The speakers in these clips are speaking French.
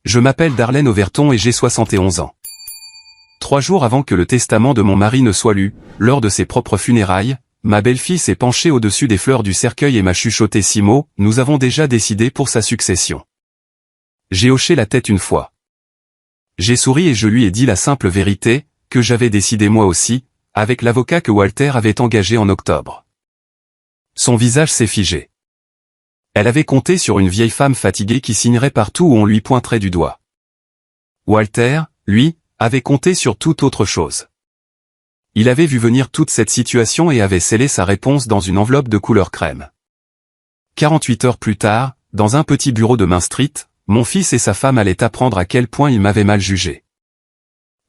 Je m'appelle Darlene Overton et j'ai 71 ans. 3 jours avant que le testament de mon mari ne soit lu, lors de ses propres funérailles, ma belle-fille s'est penchée au-dessus des fleurs du cercueil et m'a chuchoté 6 mots, nous avons déjà décidé pour sa succession. J'ai hoché la tête une fois. J'ai souri et je lui ai dit la simple vérité, que j'avais décidé moi aussi, avec l'avocat que Walter avait engagé en octobre. Son visage s'est figé. Elle avait compté sur une vieille femme fatiguée qui signerait partout où on lui pointerait du doigt. Walter, lui, avait compté sur toute autre chose. Il avait vu venir toute cette situation et avait scellé sa réponse dans une enveloppe de couleur crème. 48 heures plus tard, dans un petit bureau de Main Street, mon fils et sa femme allaient apprendre à quel point il m'avait mal jugé.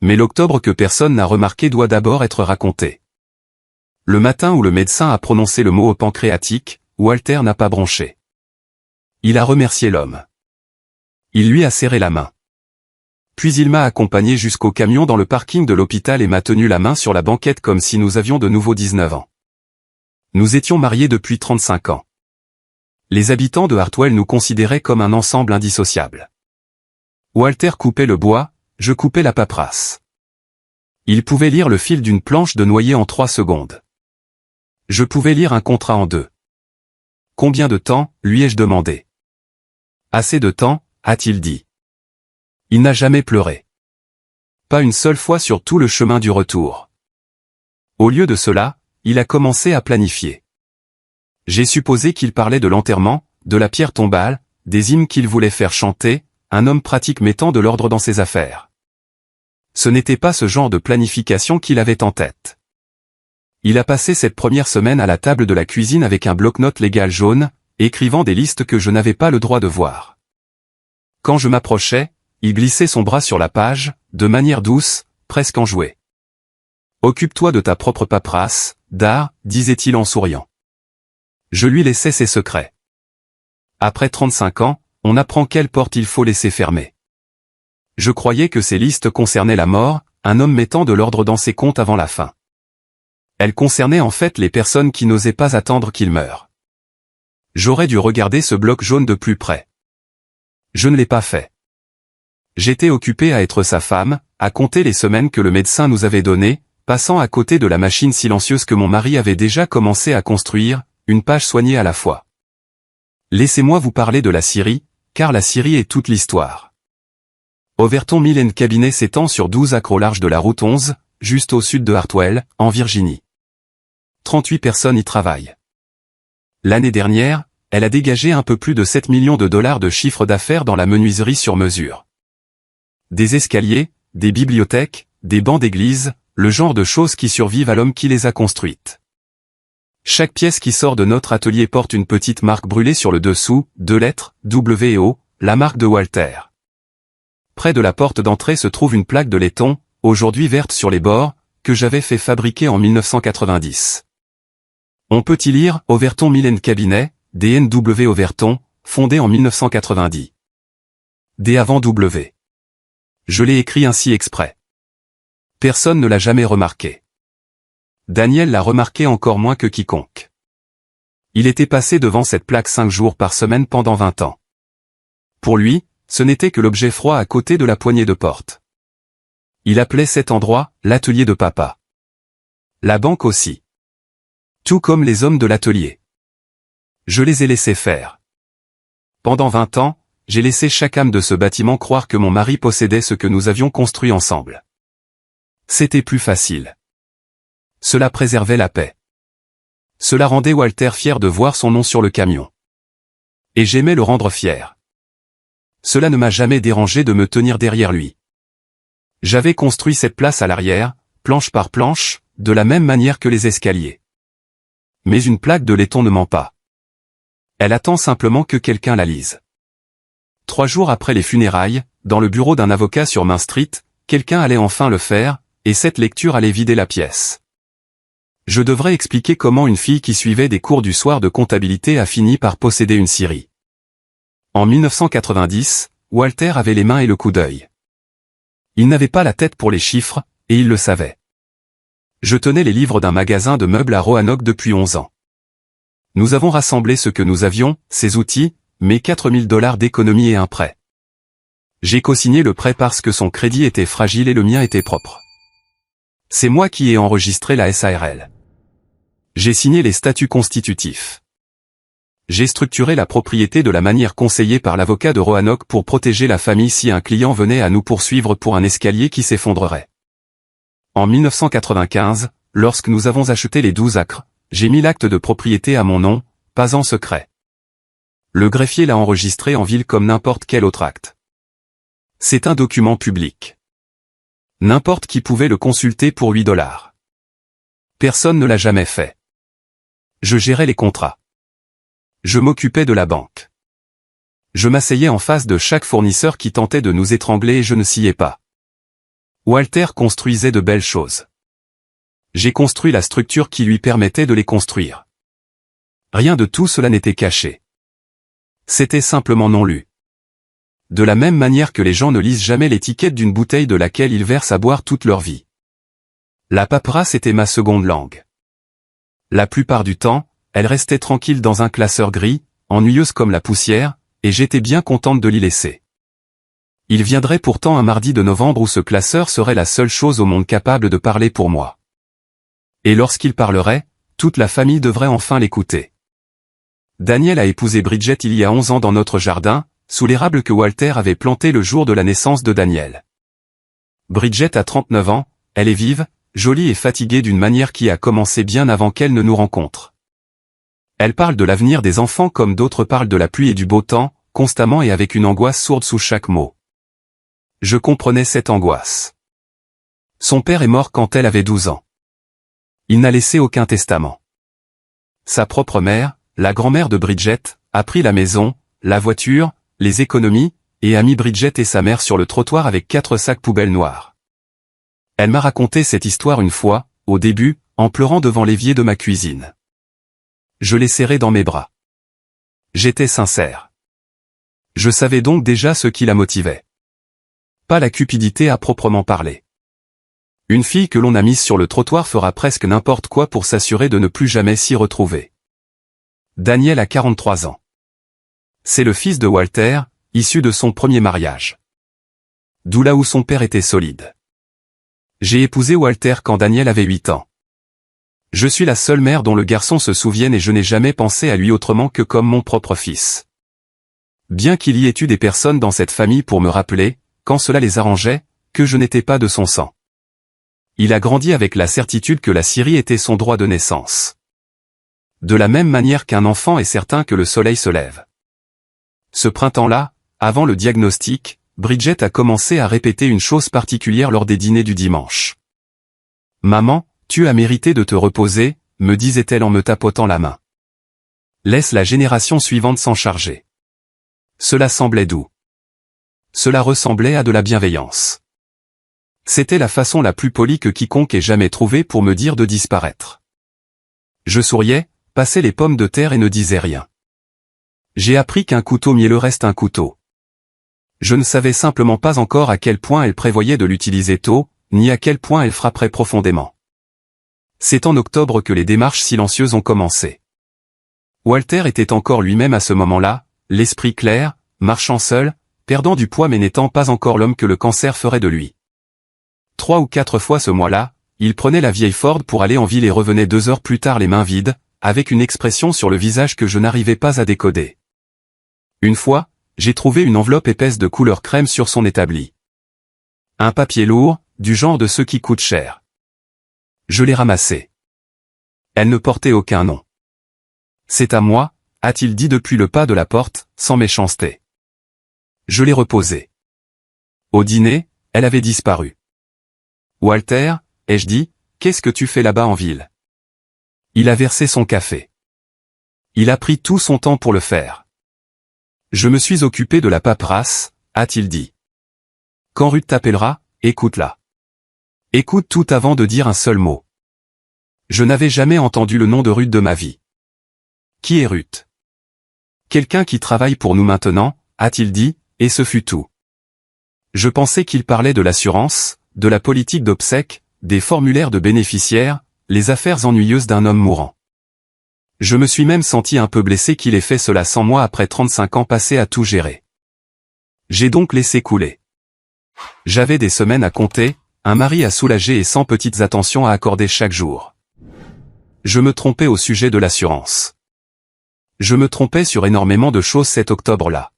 Mais l'octobre que personne n'a remarqué doit d'abord être raconté. Le matin où le médecin a prononcé le mot pancréatique, Walter n'a pas bronché. Il a remercié l'homme. Il lui a serré la main. Puis il m'a accompagné jusqu'au camion dans le parking de l'hôpital et m'a tenu la main sur la banquette comme si nous avions de nouveau 19 ans. Nous étions mariés depuis 35 ans. Les habitants de Hartwell nous considéraient comme un ensemble indissociable. Walter coupait le bois, je coupais la paperasse. Il pouvait lire le fil d'une planche de noyer en 3 secondes. Je pouvais lire un contrat en 2. Combien de temps, lui ai-je demandé. Assez de temps, a-t-il dit. Il n'a jamais pleuré. Pas une seule fois sur tout le chemin du retour. Au lieu de cela, il a commencé à planifier. J'ai supposé qu'il parlait de l'enterrement, de la pierre tombale, des hymnes qu'il voulait faire chanter, un homme pratique mettant de l'ordre dans ses affaires. Ce n'était pas ce genre de planification qu'il avait en tête. Il a passé cette première semaine à la table de la cuisine avec un bloc-notes légal jaune, écrivant des listes que je n'avais pas le droit de voir. Quand je m'approchais, il glissait son bras sur la page, de manière douce, presque enjouée. « Occupe-toi de ta propre paperasse, Dar, disait-il en souriant. Je lui laissais ses secrets. Après 35 ans, on apprend quelle porte il faut laisser fermer. Je croyais que ces listes concernaient la mort, un homme mettant de l'ordre dans ses comptes avant la fin. Elles concernaient en fait les personnes qui n'osaient pas attendre qu'il meure. J'aurais dû regarder ce bloc jaune de plus près. Je ne l'ai pas fait. J'étais occupé à être sa femme, à compter les semaines que le médecin nous avait données, passant à côté de la machine silencieuse que mon mari avait déjà commencé à construire, une page soignée à la fois. Laissez-moi vous parler de la Syrie, car la Syrie est toute l'histoire. Overton Mill & Cabinet s'étend sur 12 acres au large de la route 11, juste au sud de Hartwell, en Virginie. 38 personnes y travaillent. L'année dernière, elle a dégagé un peu plus de 7 millions de dollars de chiffre d'affaires dans la menuiserie sur mesure. Des escaliers, des bibliothèques, des bancs d'église, le genre de choses qui survivent à l'homme qui les a construites. Chaque pièce qui sort de notre atelier porte une petite marque brûlée sur le dessous, 2 lettres, W et O, la marque de Walter. Près de la porte d'entrée se trouve une plaque de laiton, aujourd'hui verte sur les bords, que j'avais fait fabriquer en 1990. On peut y lire Overton Mill & Cabinet, DNW Overton, fondé en 1990. D avant W. Je l'ai écrit ainsi exprès. Personne ne l'a jamais remarqué. Daniel l'a remarqué encore moins que quiconque. Il était passé devant cette plaque 5 jours par semaine pendant 20 ans. Pour lui, ce n'était que l'objet froid à côté de la poignée de porte. Il appelait cet endroit l'atelier de papa. La banque aussi. Tout comme les hommes de l'atelier. Je les ai laissés faire. Pendant 20 ans, j'ai laissé chaque âme de ce bâtiment croire que mon mari possédait ce que nous avions construit ensemble. C'était plus facile. Cela préservait la paix. Cela rendait Walter fier de voir son nom sur le camion. Et j'aimais le rendre fier. Cela ne m'a jamais dérangé de me tenir derrière lui. J'avais construit cette place à l'arrière, planche par planche, de la même manière que les escaliers. Mais une plaque de laiton ne ment pas. Elle attend simplement que quelqu'un la lise. 3 jours après les funérailles, dans le bureau d'un avocat sur Main Street, quelqu'un allait enfin le faire, et cette lecture allait vider la pièce. Je devrais expliquer comment une fille qui suivait des cours du soir de comptabilité a fini par posséder une scierie. En 1990, Walter avait les mains et le coup d'œil. Il n'avait pas la tête pour les chiffres, et il le savait. Je tenais les livres d'un magasin de meubles à Roanoke depuis 11 ans. Nous avons rassemblé ce que nous avions, ces outils, mes $4000 d'économie et un prêt. J'ai co-signé le prêt parce que son crédit était fragile et le mien était propre. C'est moi qui ai enregistré la SARL. J'ai signé les statuts constitutifs. J'ai structuré la propriété de la manière conseillée par l'avocat de Roanoke pour protéger la famille si un client venait à nous poursuivre pour un escalier qui s'effondrerait. En 1995, lorsque nous avons acheté les 12 acres, j'ai mis l'acte de propriété à mon nom, pas en secret. Le greffier l'a enregistré en ville comme n'importe quel autre acte. C'est un document public. N'importe qui pouvait le consulter pour $8. Personne ne l'a jamais fait. Je gérais les contrats. Je m'occupais de la banque. Je m'asseyais en face de chaque fournisseur qui tentait de nous étrangler et je ne sciais pas. Walter construisait de belles choses. J'ai construit la structure qui lui permettait de les construire. Rien de tout cela n'était caché. C'était simplement non lu. De la même manière que les gens ne lisent jamais l'étiquette d'une bouteille de laquelle ils versent à boire toute leur vie. La paperasse était ma seconde langue. La plupart du temps, elle restait tranquille dans un classeur gris, ennuyeuse comme la poussière, et j'étais bien contente de l'y laisser. Il viendrait pourtant un mardi de novembre où ce classeur serait la seule chose au monde capable de parler pour moi. Et lorsqu'il parlerait, toute la famille devrait enfin l'écouter. Daniel a épousé Bridget il y a 11 ans dans notre jardin, sous l'érable que Walter avait planté le jour de la naissance de Daniel. Bridget a 39 ans, elle est vive, jolie et fatiguée d'une manière qui a commencé bien avant qu'elle ne nous rencontre. Elle parle de l'avenir des enfants comme d'autres parlent de la pluie et du beau temps, constamment et avec une angoisse sourde sous chaque mot. Je comprenais cette angoisse. Son père est mort quand elle avait 12 ans. Il n'a laissé aucun testament. Sa propre mère, la grand-mère de Bridget, a pris la maison, la voiture, les économies, et a mis Bridget et sa mère sur le trottoir avec 4 sacs poubelles noirs. Elle m'a raconté cette histoire une fois, au début, en pleurant devant l'évier de ma cuisine. Je l'ai serré dans mes bras. J'étais sincère. Je savais donc déjà ce qui la motivait. Pas la cupidité à proprement parler. Une fille que l'on a mise sur le trottoir fera presque n'importe quoi pour s'assurer de ne plus jamais s'y retrouver. Daniel a 43 ans. C'est le fils de Walter, issu de son premier mariage. D'où là où son père était solide. J'ai épousé Walter quand Daniel avait 8 ans. Je suis la seule mère dont le garçon se souvienne et je n'ai jamais pensé à lui autrement que comme mon propre fils. Bien qu'il y ait eu des personnes dans cette famille pour me rappeler, quand cela les arrangeait, que je n'étais pas de son sang. Il a grandi avec la certitude que la Syrie était son droit de naissance. De la même manière qu'un enfant est certain que le soleil se lève. Ce printemps-là, avant le diagnostic, Bridget a commencé à répéter une chose particulière lors des dîners du dimanche. « Maman, tu as mérité de te reposer », me disait-elle en me tapotant la main. Laisse la génération suivante s'en charger. Cela semblait doux. Cela ressemblait à de la bienveillance. C'était la façon la plus polie que quiconque ait jamais trouvée pour me dire de disparaître. Je souriais, passais les pommes de terre et ne disais rien. J'ai appris qu'un couteau mielleux reste un couteau. Je ne savais simplement pas encore à quel point elle prévoyait de l'utiliser tôt, ni à quel point elle frapperait profondément. C'est en octobre que les démarches silencieuses ont commencé. Walter était encore lui-même à ce moment-là, l'esprit clair, marchant seul, perdant du poids mais n'étant pas encore l'homme que le cancer ferait de lui. 3 ou 4 fois ce mois-là, il prenait la vieille Ford pour aller en ville et revenait 2 heures plus tard les mains vides, avec une expression sur le visage que je n'arrivais pas à décoder. Une fois, j'ai trouvé une enveloppe épaisse de couleur crème sur son établi. Un papier lourd, du genre de ceux qui coûtent cher. Je l'ai ramassé. Elle ne portait aucun nom. « C'est à moi », a-t-il dit depuis le pas de la porte, sans méchanceté. Je l'ai reposée. Au dîner, elle avait disparu. « Walter », ai-je dit, « qu'est-ce que tu fais là-bas en ville ?» Il a versé son café. Il a pris tout son temps pour le faire. Je me suis occupé de la paperasse, a-t-il dit. Quand Ruth t'appellera, écoute-la. Écoute tout avant de dire un seul mot. Je n'avais jamais entendu le nom de Ruth de ma vie. Qui est Ruth? Quelqu'un qui travaille pour nous maintenant, a-t-il dit, et ce fut tout. Je pensais qu'il parlait de l'assurance, de la politique d'obsèques, des formulaires de bénéficiaires, les affaires ennuyeuses d'un homme mourant. Je me suis même senti un peu blessé qu'il ait fait cela sans moi après 35 ans passés à tout gérer. J'ai donc laissé couler. J'avais des semaines à compter, un mari à soulager et 100 petites attentions à accorder chaque jour. Je me trompais au sujet de l'assurance. Je me trompais sur énormément de choses cet octobre-là.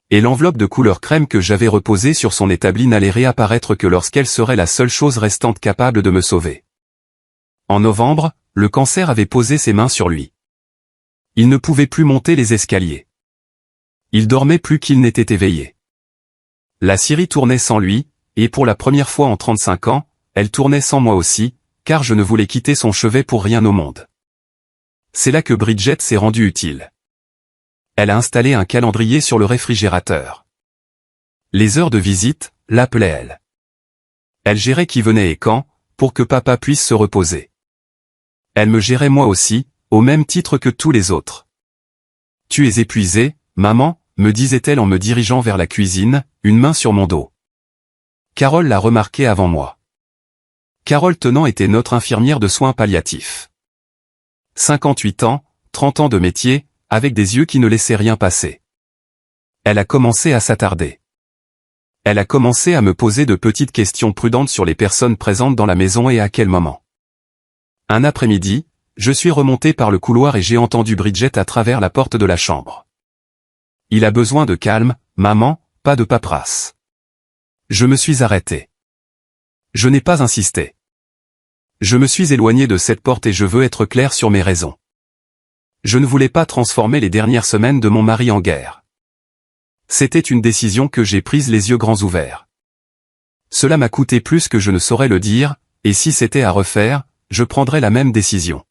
Et l'enveloppe de couleur crème que j'avais reposée sur son établi n'allait réapparaître que lorsqu'elle serait la seule chose restante capable de me sauver. En novembre, le cancer avait posé ses mains sur lui. Il ne pouvait plus monter les escaliers. Il dormait plus qu'il n'était éveillé. La Syrie tournait sans lui, et pour la première fois en 35 ans, elle tournait sans moi aussi, car je ne voulais quitter son chevet pour rien au monde. C'est là que Bridget s'est rendue utile. Elle a installé un calendrier sur le réfrigérateur. Les heures de visite, l'appelaient elle. Elle gérait qui venait et quand, pour que papa puisse se reposer. Elle me gérait moi aussi, au même titre que tous les autres. « Tu es épuisée, maman ?» me disait-elle en me dirigeant vers la cuisine, une main sur mon dos. Carole l'a remarqué avant moi. Carole Tenant était notre infirmière de soins palliatifs. 58 ans, 30 ans de métier, avec des yeux qui ne laissaient rien passer. Elle a commencé à s'attarder. Elle a commencé à me poser de petites questions prudentes sur les personnes présentes dans la maison et à quel moment. Un après-midi, je suis remonté par le couloir et j'ai entendu Bridget à travers la porte de la chambre. « Il a besoin de calme, maman, pas de paperasse. » Je me suis arrêté. Je n'ai pas insisté. Je me suis éloigné de cette porte et je veux être clair sur mes raisons. Je ne voulais pas transformer les dernières semaines de mon mari en guerre. C'était une décision que j'ai prise les yeux grands ouverts. Cela m'a coûté plus que je ne saurais le dire, et si c'était à refaire, je prendrais la même décision.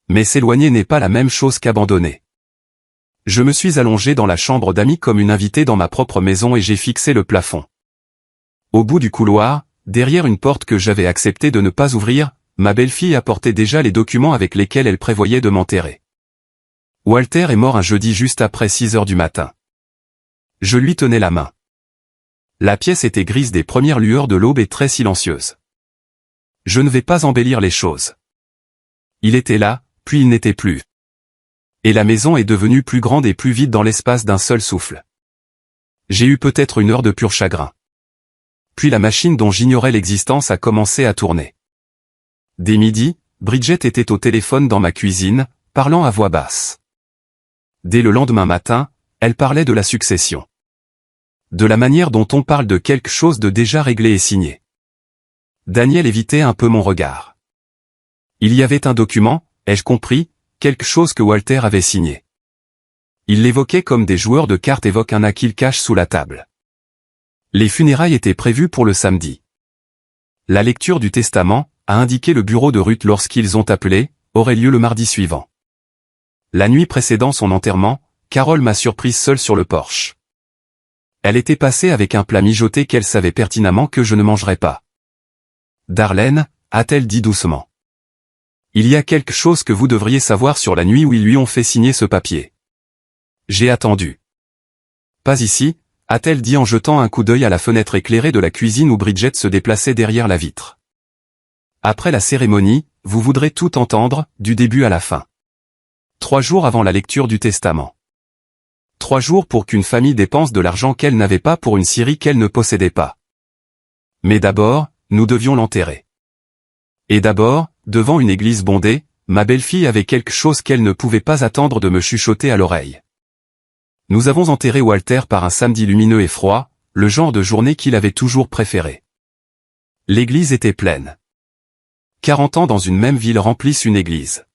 Mais s'éloigner n'est pas la même chose qu'abandonner. Je me suis allongé dans la chambre d'amis comme une invitée dans ma propre maison et j'ai fixé le plafond. Au bout du couloir, derrière une porte que j'avais accepté de ne pas ouvrir, ma belle-fille apportait déjà les documents avec lesquels elle prévoyait de m'enterrer. Walter est mort un jeudi juste après 6 heures du matin. Je lui tenais la main. La pièce était grise des premières lueurs de l'aube et très silencieuse. Je ne vais pas embellir les choses. Il était là, puis il n'était plus. Et la maison est devenue plus grande et plus vide dans l'espace d'un seul souffle. J'ai eu peut-être 1 heure de pur chagrin. Puis la machine dont j'ignorais l'existence a commencé à tourner. Dès midi, Bridget était au téléphone dans ma cuisine, parlant à voix basse. Dès le lendemain matin, elle parlait de la succession. De la manière dont on parle de quelque chose de déjà réglé et signé. Daniel évitait un peu mon regard. Il y avait un document, ai-je compris, quelque chose que Walter avait signé. Il l'évoquait comme des joueurs de cartes évoquent un as qu'ils cachent sous la table. Les funérailles étaient prévues pour le samedi. La lecture du testament, a indiqué le bureau de Ruth lorsqu'ils ont appelé, aurait lieu le mardi suivant. La nuit précédant son enterrement, Carole m'a surprise seule sur le porche. Elle était passée avec un plat mijoté qu'elle savait pertinemment que je ne mangerais pas. « Darlene » a-t-elle dit doucement. « Il y a quelque chose que vous devriez savoir sur la nuit où ils lui ont fait signer ce papier. » J'ai attendu. « Pas ici » a-t-elle dit en jetant un coup d'œil à la fenêtre éclairée de la cuisine où Bridget se déplaçait derrière la vitre. Après la cérémonie, vous voudrez tout entendre, du début à la fin. 3 jours avant la lecture du testament. 3 jours pour qu'une famille dépense de l'argent qu'elle n'avait pas pour une Syrie qu'elle ne possédait pas. Mais d'abord, nous devions l'enterrer. Et d'abord, devant une église bondée, ma belle-fille avait quelque chose qu'elle ne pouvait pas attendre de me chuchoter à l'oreille. Nous avons enterré Walter par un samedi lumineux et froid, le genre de journée qu'il avait toujours préféré. L'église était pleine. 40 ans dans une même ville remplissent une église.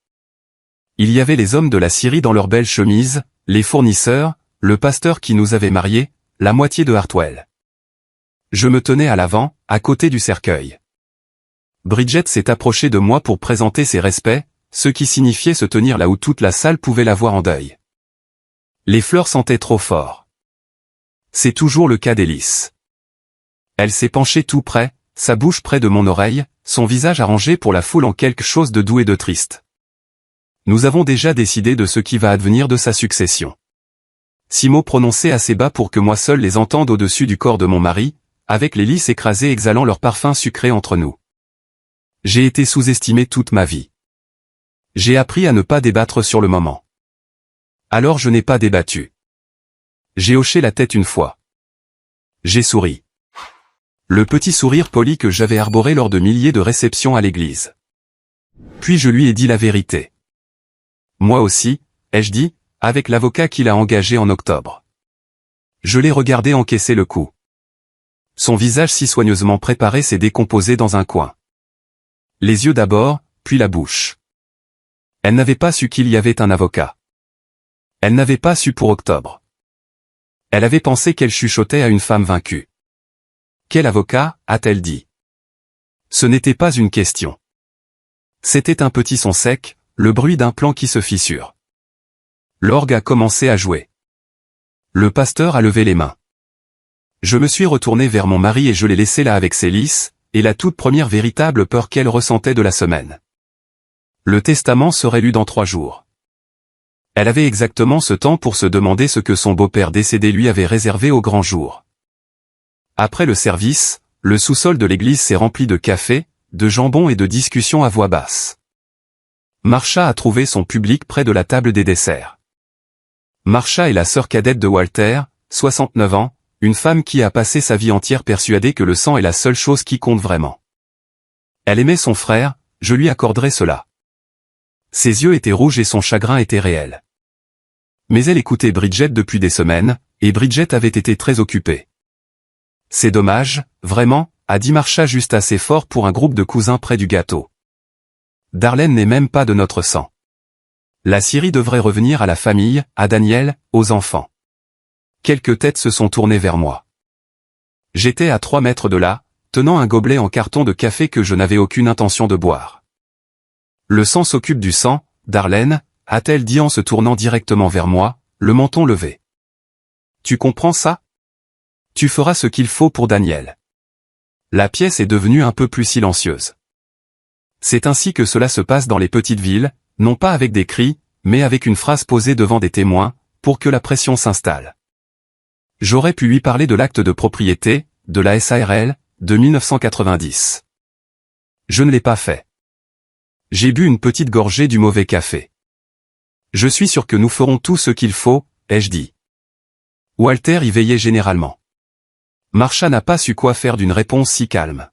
Il y avait les hommes de la Syrie dans leurs belles chemises, les fournisseurs, le pasteur qui nous avait mariés, la moitié de Hartwell. Je me tenais à l'avant, à côté du cercueil. Bridget s'est approchée de moi pour présenter ses respects, ce qui signifiait se tenir là où toute la salle pouvait la voir en deuil. Les fleurs sentaient trop fort. C'est toujours le cas d'Hélice. Elle s'est penchée tout près, sa bouche près de mon oreille, son visage arrangé pour la foule en quelque chose de doux et de triste. Nous avons déjà décidé de ce qui va advenir de sa succession. 6 mots prononcés assez bas pour que moi seul les entende au-dessus du corps de mon mari, avec les lys écrasés exhalant leur parfum sucré entre nous. J'ai été sous-estimé toute ma vie. J'ai appris à ne pas débattre sur le moment. Alors je n'ai pas débattu. J'ai hoché la tête une fois. J'ai souri. Le petit sourire poli que j'avais arboré lors de milliers de réceptions à l'église. Puis je lui ai dit la vérité. Moi aussi, ai-je dit, avec l'avocat qu'il a engagé en octobre. Je l'ai regardé encaisser le coup. Son visage si soigneusement préparé s'est décomposé dans un coin. Les yeux d'abord, puis la bouche. Elle n'avait pas su qu'il y avait un avocat. Elle n'avait pas su pour octobre. Elle avait pensé qu'elle chuchotait à une femme vaincue. Quel avocat, a-t-elle dit? Ce n'était pas une question. C'était un petit son sec, le bruit d'un plan qui se fissure. L'orgue a commencé à jouer. Le pasteur a levé les mains. Je me suis retourné vers mon mari et je l'ai laissé là avec Célis, et la toute première véritable peur qu'elle ressentait de la semaine. Le testament serait lu dans 3 jours. Elle avait exactement ce temps pour se demander ce que son beau-père décédé lui avait réservé au grand jour. Après le service, le sous-sol de l'église s'est rempli de café, de jambon et de discussions à voix basse. Marsha a trouvé son public près de la table des desserts. Marsha est la sœur cadette de Walter, 69 ans, une femme qui a passé sa vie entière persuadée que le sang est la seule chose qui compte vraiment. Elle aimait son frère, je lui accorderai cela. Ses yeux étaient rouges et son chagrin était réel. Mais elle écoutait Bridget depuis des semaines, et Bridget avait été très occupée. C'est dommage, vraiment, a dit Marsha juste assez fort pour un groupe de cousins près du gâteau. Darlene n'est même pas de notre sang. La Syrie devrait revenir à la famille, à Daniel, aux enfants. Quelques têtes se sont tournées vers moi. J'étais à 3 mètres de là, tenant un gobelet en carton de café que je n'avais aucune intention de boire. Le sang s'occupe du sang, Darlene, a-t-elle dit en se tournant directement vers moi, le menton levé. Tu comprends ça? Tu feras ce qu'il faut pour Daniel. La pièce est devenue un peu plus silencieuse. C'est ainsi que cela se passe dans les petites villes, non pas avec des cris, mais avec une phrase posée devant des témoins, pour que la pression s'installe. J'aurais pu lui parler de l'acte de propriété, de la SARL, de 1990. Je ne l'ai pas fait. J'ai bu une petite gorgée du mauvais café. Je suis sûr que nous ferons tout ce qu'il faut, ai-je dit. Walter y veillait généralement. Marsha n'a pas su quoi faire d'une réponse si calme.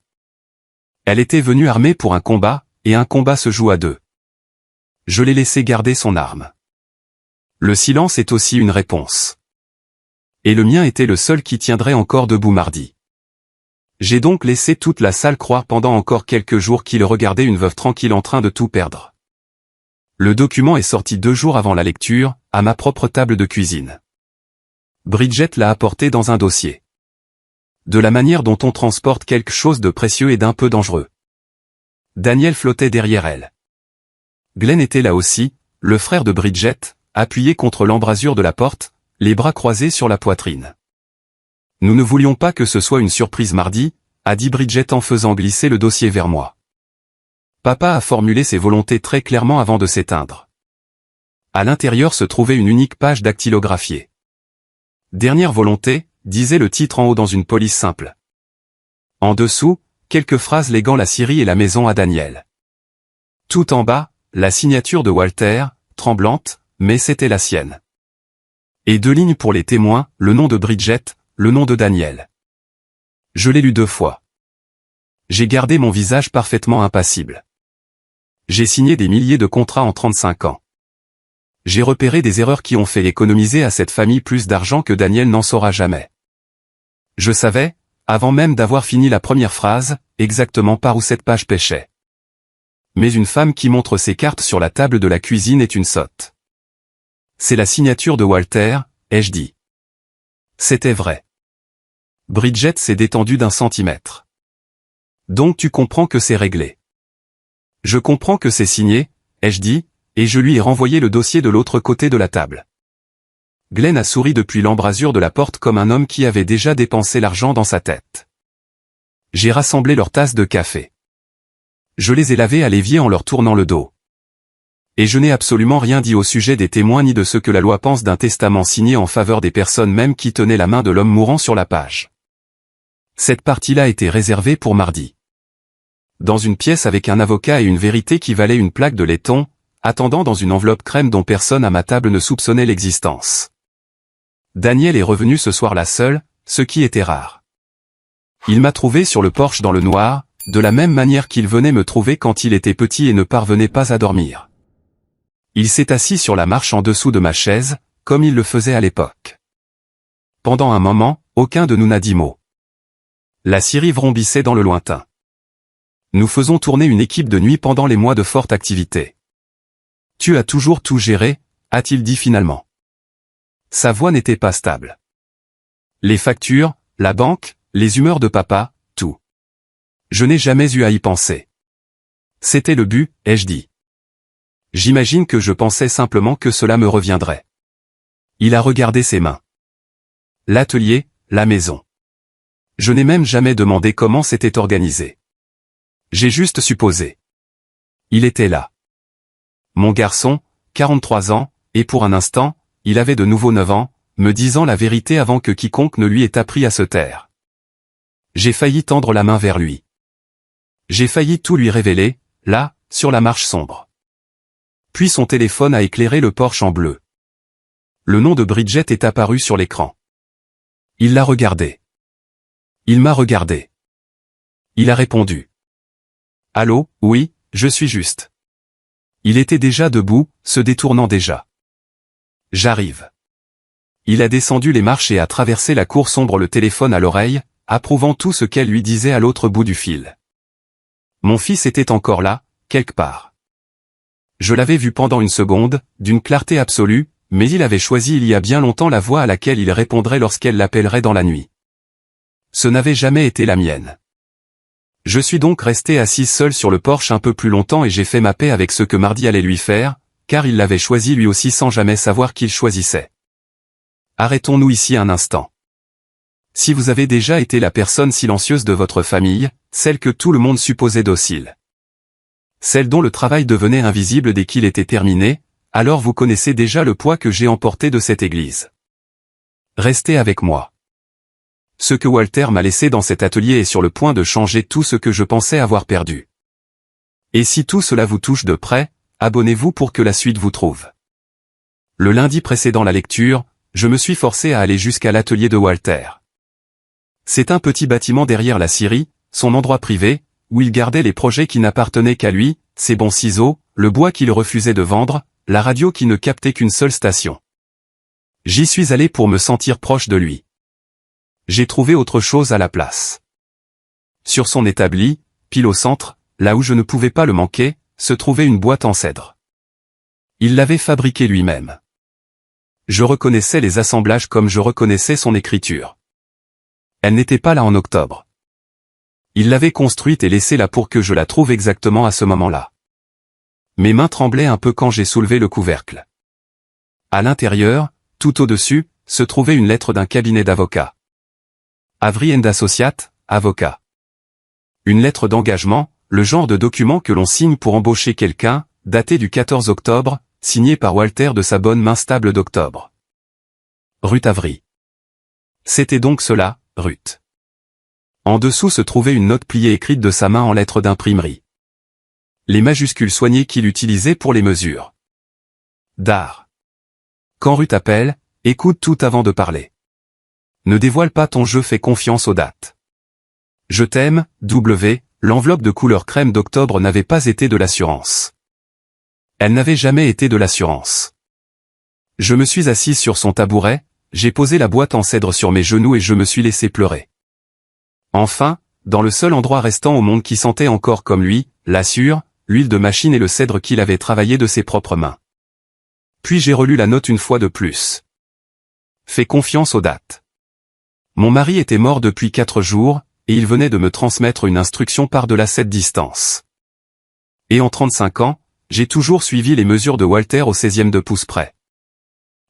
Elle était venue armée pour un combat, et un combat se joue à 2. Je l'ai laissé garder son arme. Le silence est aussi une réponse. Et le mien était le seul qui tiendrait encore debout mardi. J'ai donc laissé toute la salle croire pendant encore quelques jours qu'il regardait une veuve tranquille en train de tout perdre. Le document est sorti 2 jours avant la lecture, à ma propre table de cuisine. Bridget l'a apporté dans un dossier. De la manière dont on transporte quelque chose de précieux et d'un peu dangereux. Daniel flottait derrière elle. Glenn était là aussi, le frère de Bridget, appuyé contre l'embrasure de la porte, les bras croisés sur la poitrine. Nous ne voulions pas que ce soit une surprise mardi, a dit Bridget en faisant glisser le dossier vers moi. Papa a formulé ses volontés très clairement avant de s'éteindre. À l'intérieur se trouvait une unique page dactylographiée. Dernière volonté, disait le titre en haut dans une police simple. En dessous, quelques phrases léguant la Syrie et la maison à Daniel. Tout en bas, la signature de Walter, tremblante, mais c'était la sienne. Et 2 lignes pour les témoins, le nom de Bridget, le nom de Daniel. Je l'ai lu 2 fois. J'ai gardé mon visage parfaitement impassible. J'ai signé des milliers de contrats en 35 ans. J'ai repéré des erreurs qui ont fait économiser à cette famille plus d'argent que Daniel n'en saura jamais. Je savais, avant même d'avoir fini la première phrase, exactement par où cette page pêchait. Mais une femme qui montre ses cartes sur la table de la cuisine est une sotte. C'est la signature de Walter, ai-je dit. C'était vrai. Bridget s'est détendue d'1 centimètre. Donc tu comprends que c'est réglé. Je comprends que c'est signé, ai-je dit, et je lui ai renvoyé le dossier de l'autre côté de la table. Glenn a souri depuis l'embrasure de la porte comme un homme qui avait déjà dépensé l'argent dans sa tête. J'ai rassemblé leurs tasses de café. Je les ai lavées à l'évier en leur tournant le dos. Et je n'ai absolument rien dit au sujet des témoins ni de ce que la loi pense d'un testament signé en faveur des personnes même qui tenaient la main de l'homme mourant sur la page. Cette partie-là était réservée pour mardi. Dans une pièce avec un avocat et une vérité qui valait une plaque de laiton, attendant dans une enveloppe crème dont personne à ma table ne soupçonnait l'existence. Daniel est revenu ce soir-là seul, ce qui était rare. Il m'a trouvé sur le porche dans le noir, de la même manière qu'il venait me trouver quand il était petit et ne parvenait pas à dormir. Il s'est assis sur la marche en dessous de ma chaise, comme il le faisait à l'époque. Pendant un moment, aucun de nous n'a dit mot. La Syrie vrombissait dans le lointain. Nous faisons tourner une équipe de nuit pendant les mois de forte activité. Tu as toujours tout géré, a-t-il dit finalement. Sa voix n'était pas stable. Les factures, la banque, les humeurs de papa, tout. Je n'ai jamais eu à y penser. C'était le but, ai-je dit. J'imagine que je pensais simplement que cela me reviendrait. Il a regardé ses mains. L'atelier, la maison. Je n'ai même jamais demandé comment c'était organisé. J'ai juste supposé. Il était là. Mon garçon, 43 ans, et pour un instant, il avait de nouveau 9 ans, me disant la vérité avant que quiconque ne lui ait appris à se taire. J'ai failli tendre la main vers lui. J'ai failli tout lui révéler, là, sur la marche sombre. Puis son téléphone a éclairé le porche en bleu. Le nom de Bridget est apparu sur l'écran. Il l'a regardé. Il m'a regardé. Il a répondu. Allô, oui, je suis juste. Il était déjà debout, se détournant déjà. J'arrive. Il a descendu les marches et a traversé la cour sombre, le téléphone à l'oreille, approuvant tout ce qu'elle lui disait à l'autre bout du fil. Mon fils était encore là, quelque part. Je l'avais vu pendant une seconde, d'une clarté absolue, mais il avait choisi il y a bien longtemps la voix à laquelle il répondrait lorsqu'elle l'appellerait dans la nuit. Ce n'avait jamais été la mienne. Je suis donc resté assis seul sur le porche un peu plus longtemps et j'ai fait ma paix avec ce que mardi allait lui faire, car il l'avait choisi lui aussi sans jamais savoir qu'il choisissait. Arrêtons-nous ici un instant. Si vous avez déjà été la personne silencieuse de votre famille, celle que tout le monde supposait docile, celle dont le travail devenait invisible dès qu'il était terminé, alors vous connaissez déjà le poids que j'ai emporté de cette église. Restez avec moi. Ce que Walter m'a laissé dans cet atelier est sur le point de changer tout ce que je pensais avoir perdu. Et si tout cela vous touche de près, abonnez-vous pour que la suite vous trouve. Le lundi précédant la lecture, je me suis forcé à aller jusqu'à l'atelier de Walter. C'est un petit bâtiment derrière la scierie, son endroit privé, où il gardait les projets qui n'appartenaient qu'à lui, ses bons ciseaux, le bois qu'il refusait de vendre, la radio qui ne captait qu'une seule station. J'y suis allé pour me sentir proche de lui. J'ai trouvé autre chose à la place. Sur son établi, pile au centre, là où je ne pouvais pas le manquer, se trouvait une boîte en cèdre. Il l'avait fabriquée lui-même. Je reconnaissais les assemblages comme je reconnaissais son écriture. Elle n'était pas là en octobre. Il l'avait construite et laissée là pour que je la trouve exactement à ce moment-là. Mes mains tremblaient un peu quand j'ai soulevé le couvercle. À l'intérieur, tout au-dessus, se trouvait une lettre d'un cabinet d'avocats. Avery & Associates, avocat. Une lettre d'engagement, le genre de document que l'on signe pour embaucher quelqu'un, datée du 14 octobre, signée par Walter de sa bonne main stable d'octobre. Ruth Avery. C'était donc cela, Ruth. En dessous se trouvait une note pliée écrite de sa main en lettres d'imprimerie. Les majuscules soignées qu'il utilisait pour les mesures. D'art. Quand Ruth appelle, écoute tout avant de parler. Ne dévoile pas ton jeu, fais confiance aux dates. Je t'aime, W, l'enveloppe de couleur crème d'octobre n'avait pas été de l'assurance. Elle n'avait jamais été de l'assurance. Je me suis assise sur son tabouret, j'ai posé la boîte en cèdre sur mes genoux et je me suis laissé pleurer. Enfin, dans le seul endroit restant au monde qui sentait encore comme lui, l'assure, l'huile de machine et le cèdre qu'il avait travaillé de ses propres mains. Puis j'ai relu la note une fois de plus. Fais confiance aux dates. Mon mari était mort depuis 4 jours, et il venait de me transmettre une instruction par-delà cette distance. Et en 35 ans, j'ai toujours suivi les mesures de Walter au 16e de pouce près.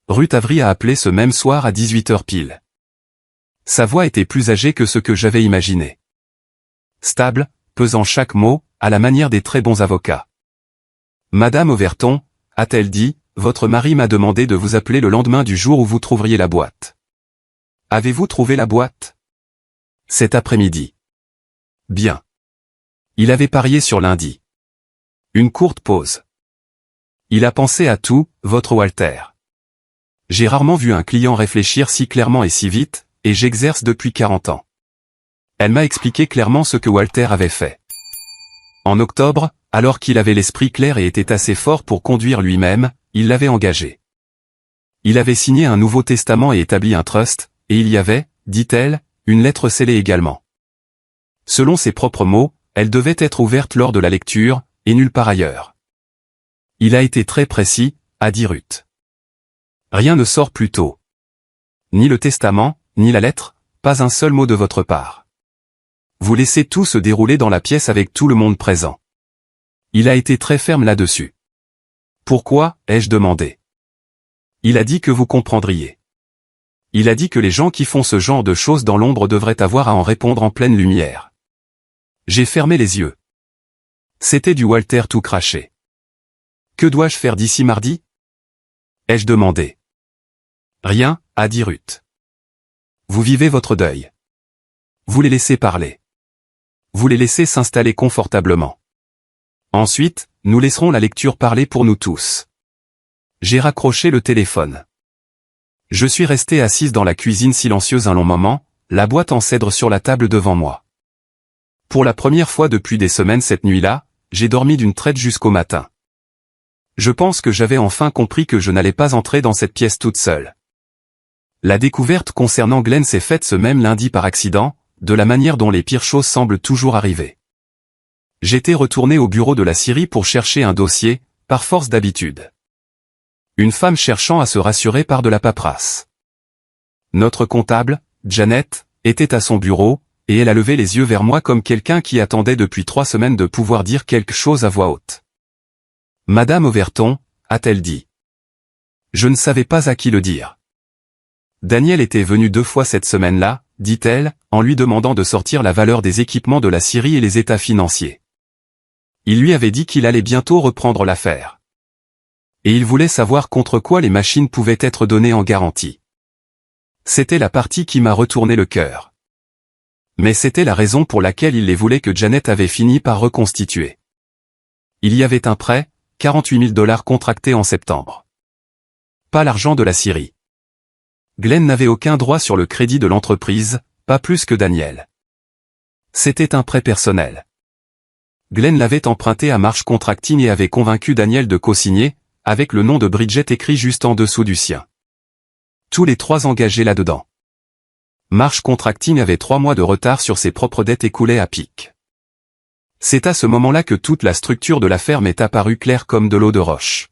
Ruth Avery a appelé ce même soir à 18h pile. Sa voix était plus âgée que ce que j'avais imaginé. Stable, pesant chaque mot, à la manière des très bons avocats. Madame Overton, a-t-elle dit, votre mari m'a demandé de vous appeler le lendemain du jour où vous trouveriez la boîte. Avez-vous trouvé la boîte? Cet après-midi. Bien. Il avait parié sur lundi. Une courte pause. Il a pensé à tout, votre Walter. J'ai rarement vu un client réfléchir si clairement et si vite, et j'exerce depuis 40 ans. Elle m'a expliqué clairement ce que Walter avait fait. En octobre, alors qu'il avait l'esprit clair et était assez fort pour conduire lui-même, il l'avait engagé. Il avait signé un nouveau testament et établi un trust, et il y avait, dit-elle, une lettre scellée également. Selon ses propres mots, elle devait être ouverte lors de la lecture, et nulle part ailleurs. Il a été très précis, a dit Ruth. Rien ne sort plus tôt. Ni le testament, ni la lettre, pas un seul mot de votre part. Vous laissez tout se dérouler dans la pièce avec tout le monde présent. Il a été très ferme là-dessus. Pourquoi, ai-je demandé. Il a dit que vous comprendriez. Il a dit que les gens qui font ce genre de choses dans l'ombre devraient avoir à en répondre en pleine lumière. J'ai fermé les yeux. C'était du Walter tout craché. Que dois-je faire d'ici mardi? Ai-je demandé. Rien, a dit Ruth. Vous vivez votre deuil. Vous les laissez parler. Vous les laissez s'installer confortablement. Ensuite, nous laisserons la lecture parler pour nous tous. J'ai raccroché le téléphone. Je suis resté assise dans la cuisine silencieuse un long moment, la boîte en cèdre sur la table devant moi. Pour la première fois depuis des semaines cette nuit-là, j'ai dormi d'une traite jusqu'au matin. Je pense que j'avais enfin compris que je n'allais pas entrer dans cette pièce toute seule. La découverte concernant Glenn s'est faite ce même lundi par accident, de la manière dont les pires choses semblent toujours arriver. J'étais retourné au bureau de la Syrie pour chercher un dossier, par force d'habitude. Une femme cherchant à se rassurer par de la paperasse. Notre comptable, Janet, était à son bureau, et elle a levé les yeux vers moi comme quelqu'un qui attendait depuis 3 semaines de pouvoir dire quelque chose à voix haute. « Madame Overton », a-t-elle dit. Je ne savais pas à qui le dire. Daniel était venu 2 fois cette semaine-là, dit-elle, en lui demandant de sortir la valeur des équipements de la Syrie et les états financiers. Il lui avait dit qu'il allait bientôt reprendre l'affaire. Et il voulait savoir contre quoi les machines pouvaient être données en garantie. C'était la partie qui m'a retourné le cœur. Mais c'était la raison pour laquelle il les voulait que Janet avait fini par reconstituer. Il y avait un prêt, 48 000 $ contracté en septembre. Pas l'argent de la Syrie. Glenn n'avait aucun droit sur le crédit de l'entreprise, pas plus que Daniel. C'était un prêt personnel. Glenn l'avait emprunté à Marsh Contracting et avait convaincu Daniel de co-signer, avec le nom de Bridget écrit juste en dessous du sien. Tous les 3 engagés là-dedans. Marsh Contracting avait 3 mois de retard sur ses propres dettes écoulées à pic. C'est à ce moment-là que toute la structure de la ferme est apparue claire comme de l'eau de roche.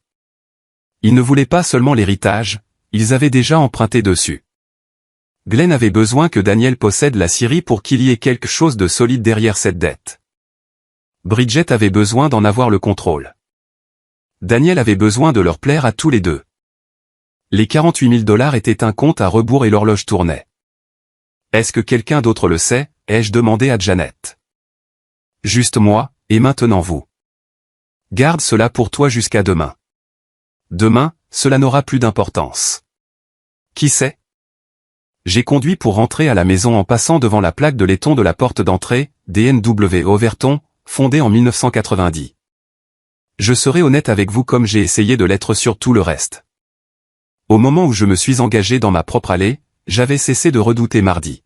Ils ne voulaient pas seulement l'héritage, ils avaient déjà emprunté dessus. Glenn avait besoin que Daniel possède la Syrie pour qu'il y ait quelque chose de solide derrière cette dette. Bridget avait besoin d'en avoir le contrôle. Daniel avait besoin de leur plaire à tous les deux. Les 48 000 $ étaient un compte à rebours et l'horloge tournait. Est-ce que quelqu'un d'autre le sait, ai-je demandé à Janet. Juste moi, et maintenant vous. Garde cela pour toi jusqu'à demain. Demain, cela n'aura plus d'importance. Qui sait? J'ai conduit pour rentrer à la maison en passant devant la plaque de laiton de la porte d'entrée, DNW Overton, fondée en 1990. Je serai honnête avec vous comme j'ai essayé de l'être sur tout le reste. Au moment où je me suis engagé dans ma propre allée, j'avais cessé de redouter mardi.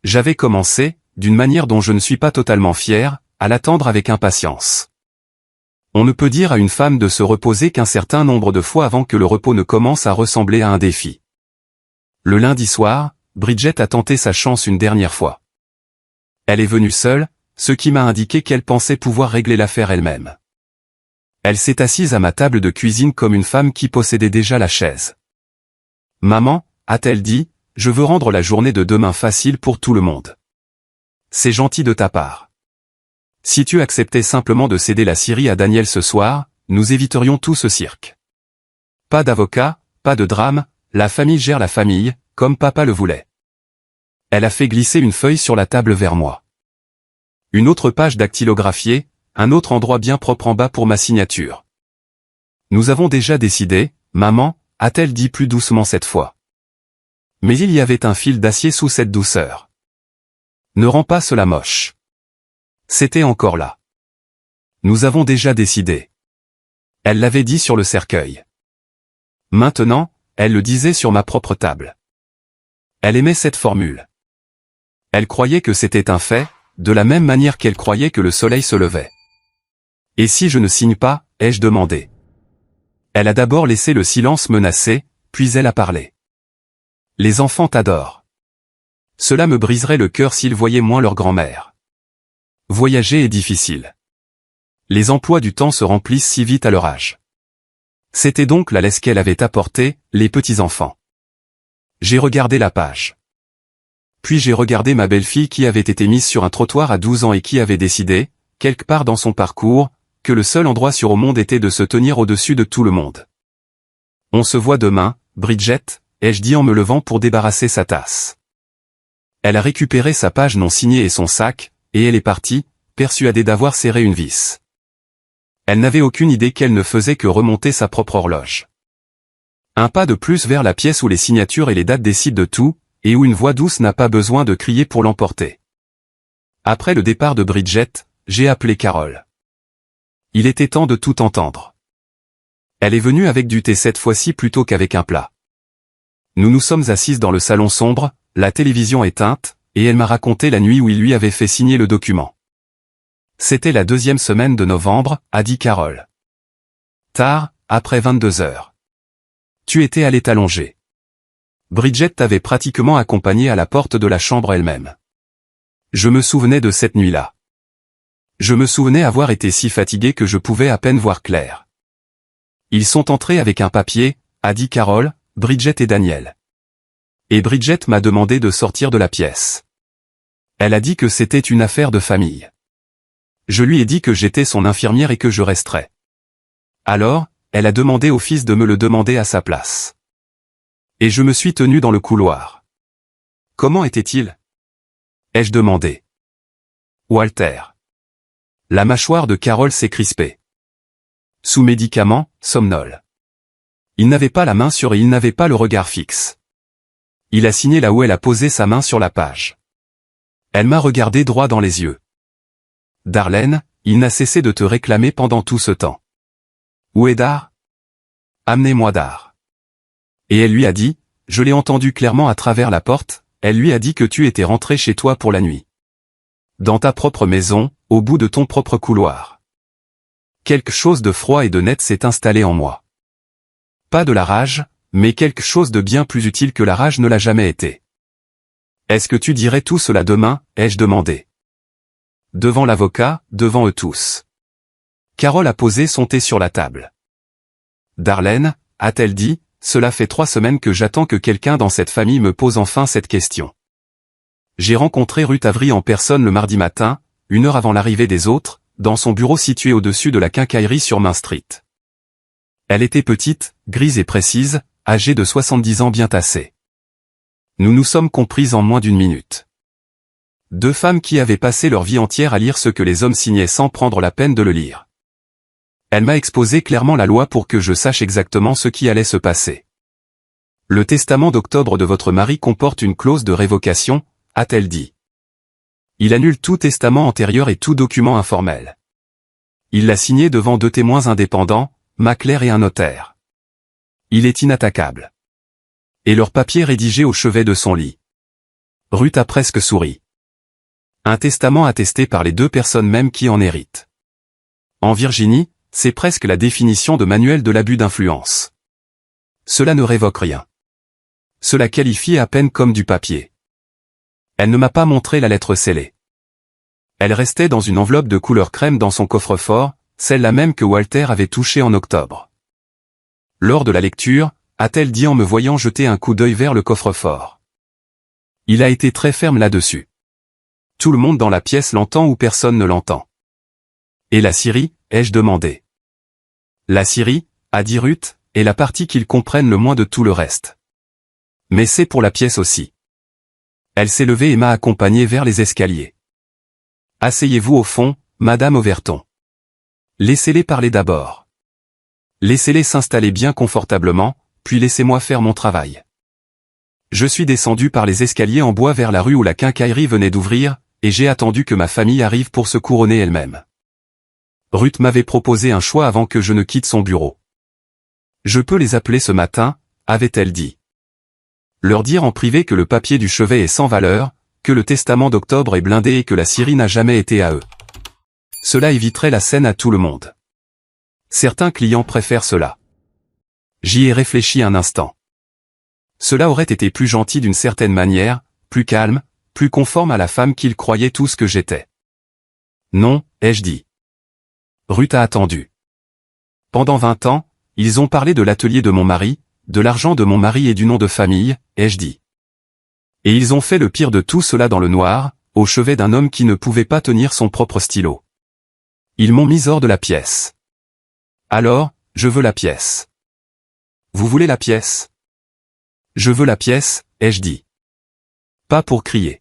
J'avais commencé, d'une manière dont je ne suis pas totalement fier, à l'attendre avec impatience. On ne peut dire à une femme de se reposer qu'un certain nombre de fois avant que le repos ne commence à ressembler à un défi. Le lundi soir, Bridget a tenté sa chance une dernière fois. Elle est venue seule, ce qui m'a indiqué qu'elle pensait pouvoir régler l'affaire elle-même. Elle s'est assise à ma table de cuisine comme une femme qui possédait déjà la chaise. « Maman », a-t-elle dit, « je veux rendre la journée de demain facile pour tout le monde. C'est gentil de ta part. Si tu acceptais simplement de céder la Syrie à Daniel ce soir, nous éviterions tout ce cirque. Pas d'avocat, pas de drame, la famille gère la famille, comme papa le voulait. » Elle a fait glisser une feuille sur la table vers moi. Une autre page dactylographiée, un autre endroit bien propre en bas pour ma signature. Nous avons déjà décidé, maman, a-t-elle dit plus doucement cette fois. Mais il y avait un fil d'acier sous cette douceur. Ne rends pas cela moche. C'était encore là. Nous avons déjà décidé. Elle l'avait dit sur le cercueil. Maintenant, elle le disait sur ma propre table. Elle aimait cette formule. Elle croyait que c'était un fait, de la même manière qu'elle croyait que le soleil se levait. Et si je ne signe pas, ai-je demandé. Elle a d'abord laissé le silence menacer, puis elle a parlé. Les enfants t'adorent. Cela me briserait le cœur s'ils voyaient moins leur grand-mère. Voyager est difficile. Les emplois du temps se remplissent si vite à leur âge. C'était donc la laisse qu'elle avait apportée, les petits-enfants. J'ai regardé la page. Puis j'ai regardé ma belle-fille qui avait été mise sur un trottoir à 12 ans et qui avait décidé, quelque part dans son parcours, que le seul endroit sur au monde était de se tenir au-dessus de tout le monde. On se voit demain, Bridget, ai-je dit en me levant pour débarrasser sa tasse. Elle a récupéré sa page non signée et son sac, et elle est partie, persuadée d'avoir serré une vis. Elle n'avait aucune idée qu'elle ne faisait que remonter sa propre horloge. Un pas de plus vers la pièce où les signatures et les dates décident de tout, et où une voix douce n'a pas besoin de crier pour l'emporter. Après le départ de Bridget, j'ai appelé Carole. Il était temps de tout entendre. Elle est venue avec du thé cette fois-ci plutôt qu'avec un plat. Nous nous sommes assises dans le salon sombre, la télévision éteinte, et elle m'a raconté la nuit où il lui avait fait signer le document. C'était la 2e semaine de novembre, a dit Carole. Tard, après 22 heures. Tu étais allé t'allonger. Bridget t'avait pratiquement accompagné à la porte de la chambre elle-même. Je me souvenais de cette nuit-là. Je me souvenais avoir été si fatigué que je pouvais à peine voir clair. Ils sont entrés avec un papier, a dit Carole, Bridget et Daniel. Et Bridget m'a demandé de sortir de la pièce. Elle a dit que c'était une affaire de famille. Je lui ai dit que j'étais son infirmière et que je resterais. Alors, elle a demandé au fils de me le demander à sa place. Et je me suis tenu dans le couloir. Comment était-il? Ai-je demandé. Walter. La mâchoire de Carole s'est crispée. Sous médicaments, somnole. Il n'avait pas la main sûre et il n'avait pas le regard fixe. Il a signé là où elle a posé sa main sur la page. Elle m'a regardé droit dans les yeux. Darlene, il n'a cessé de te réclamer pendant tout ce temps. Où est Dar? Amenez-moi Dar. Et elle lui a dit, je l'ai entendu clairement à travers la porte, elle lui a dit que tu étais rentré chez toi pour la nuit. Dans ta propre maison, au bout de ton propre couloir. Quelque chose de froid et de net s'est installé en moi. Pas de la rage, mais quelque chose de bien plus utile que la rage ne l'a jamais été. Est-ce que tu dirais tout cela demain, ai-je demandé. Devant l'avocat, devant eux tous. Carole a posé son thé sur la table. Darlene, a-t-elle dit, cela fait 3 semaines que j'attends que quelqu'un dans cette famille me pose enfin cette question. J'ai rencontré Ruth Avery en personne le mardi matin, 1 heure avant l'arrivée des autres, dans son bureau situé au-dessus de la quincaillerie sur Main Street. Elle était petite, grise et précise, âgée de 70 ans bien tassée. Nous nous sommes comprises en moins d'1 minute. 2 femmes qui avaient passé leur vie entière à lire ce que les hommes signaient sans prendre la peine de le lire. Elle m'a exposé clairement la loi pour que je sache exactement ce qui allait se passer. Le testament d'octobre de votre mari comporte une clause de révocation, a-t-elle dit. Il annule tout testament antérieur et tout document informel. Il l'a signé devant 2 témoins indépendants, Maclair et un notaire. Il est inattaquable. Et leur papier rédigé au chevet de son lit. Ruth a presque souri. Un testament attesté par les 2 personnes mêmes qui en héritent. En Virginie, c'est presque la définition de manuel de l'abus d'influence. Cela ne révoque rien. Cela qualifie à peine comme du papier. Elle ne m'a pas montré la lettre scellée. Elle restait dans une enveloppe de couleur crème dans son coffre-fort, celle-là même que Walter avait touchée en octobre. Lors de la lecture, a-t-elle dit en me voyant jeter un coup d'œil vers le coffre-fort. Il a été très ferme là-dessus. Tout le monde dans la pièce l'entend ou personne ne l'entend. Et la Syrie, ai-je demandé. La Syrie, a dit Ruth, est la partie qu'ils comprennent le moins de tout le reste. Mais c'est pour la pièce aussi. Elle s'est levée et m'a accompagné vers les escaliers. Asseyez-vous au fond, Madame Overton. Laissez-les parler d'abord. Laissez-les s'installer bien confortablement, puis laissez-moi faire mon travail. Je suis descendu par les escaliers en bois vers la rue où la quincaillerie venait d'ouvrir, et j'ai attendu que ma famille arrive pour se couronner elle-même. Ruth m'avait proposé un choix avant que je ne quitte son bureau. Je peux les appeler ce matin, avait-elle dit. Leur dire en privé que le papier du chevet est sans valeur, que le testament d'Octobre est blindé et que la Syrie n'a jamais été à eux. Cela éviterait la scène à tout le monde. Certains clients préfèrent cela. J'y ai réfléchi un instant. Cela aurait été plus gentil d'une certaine manière, plus calme, plus conforme à la femme qu'ils croyaient tous que j'étais. Non, ai-je dit. Ruth a attendu. Pendant 20 ans, ils ont parlé de l'atelier de mon mari, de l'argent de mon mari et du nom de famille, ai-je dit. Et ils ont fait le pire de tout cela dans le noir, au chevet d'un homme qui ne pouvait pas tenir son propre stylo. Ils m'ont mis hors de la pièce. Alors, je veux la pièce. Vous voulez la pièce? Je veux la pièce, ai-je dit. Pas pour crier.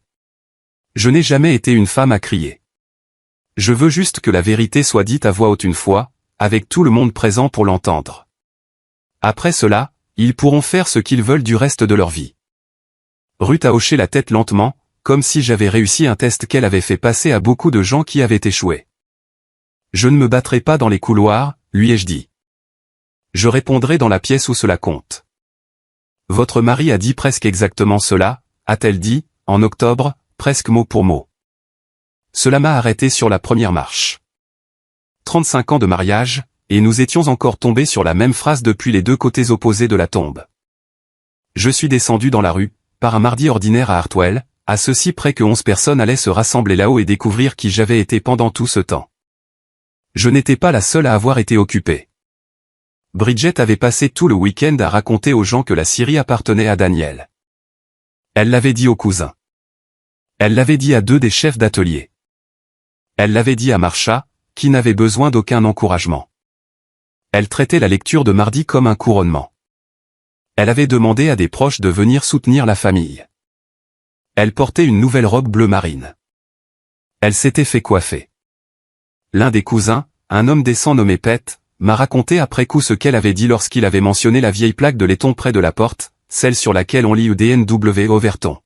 Je n'ai jamais été une femme à crier. Je veux juste que la vérité soit dite à voix haute une fois, avec tout le monde présent pour l'entendre. Après cela, ils pourront faire ce qu'ils veulent du reste de leur vie. Ruth a hoché la tête lentement, comme si j'avais réussi un test qu'elle avait fait passer à beaucoup de gens qui avaient échoué. Je ne me battrai pas dans les couloirs, lui ai-je dit. Je répondrai dans la pièce où cela compte. Votre mari a dit presque exactement cela, a-t-elle dit, en octobre, presque mot pour mot. Cela m'a arrêté sur la première marche. 35 ans de mariage, et nous étions encore tombés sur la même phrase depuis les deux côtés opposés de la tombe. Je suis descendu dans la rue, par un mardi ordinaire à Hartwell, à ceci près que 11 personnes allaient se rassembler là-haut et découvrir qui j'avais été pendant tout ce temps. Je n'étais pas la seule à avoir été occupée. Bridget avait passé tout le week-end à raconter aux gens que la Syrie appartenait à Daniel. Elle l'avait dit aux cousins. Elle l'avait dit à 2 des chefs d'atelier. Elle l'avait dit à Marsha, qui n'avait besoin d'aucun encouragement. Elle traitait la lecture de mardi comme un couronnement. Elle avait demandé à des proches de venir soutenir la famille. Elle portait une nouvelle robe bleu marine. Elle s'était fait coiffer. L'un des cousins, un homme décent nommé Pete, m'a raconté après coup ce qu'elle avait dit lorsqu'il avait mentionné la vieille plaque de laiton près de la porte, celle sur laquelle on lit UDNW Overton.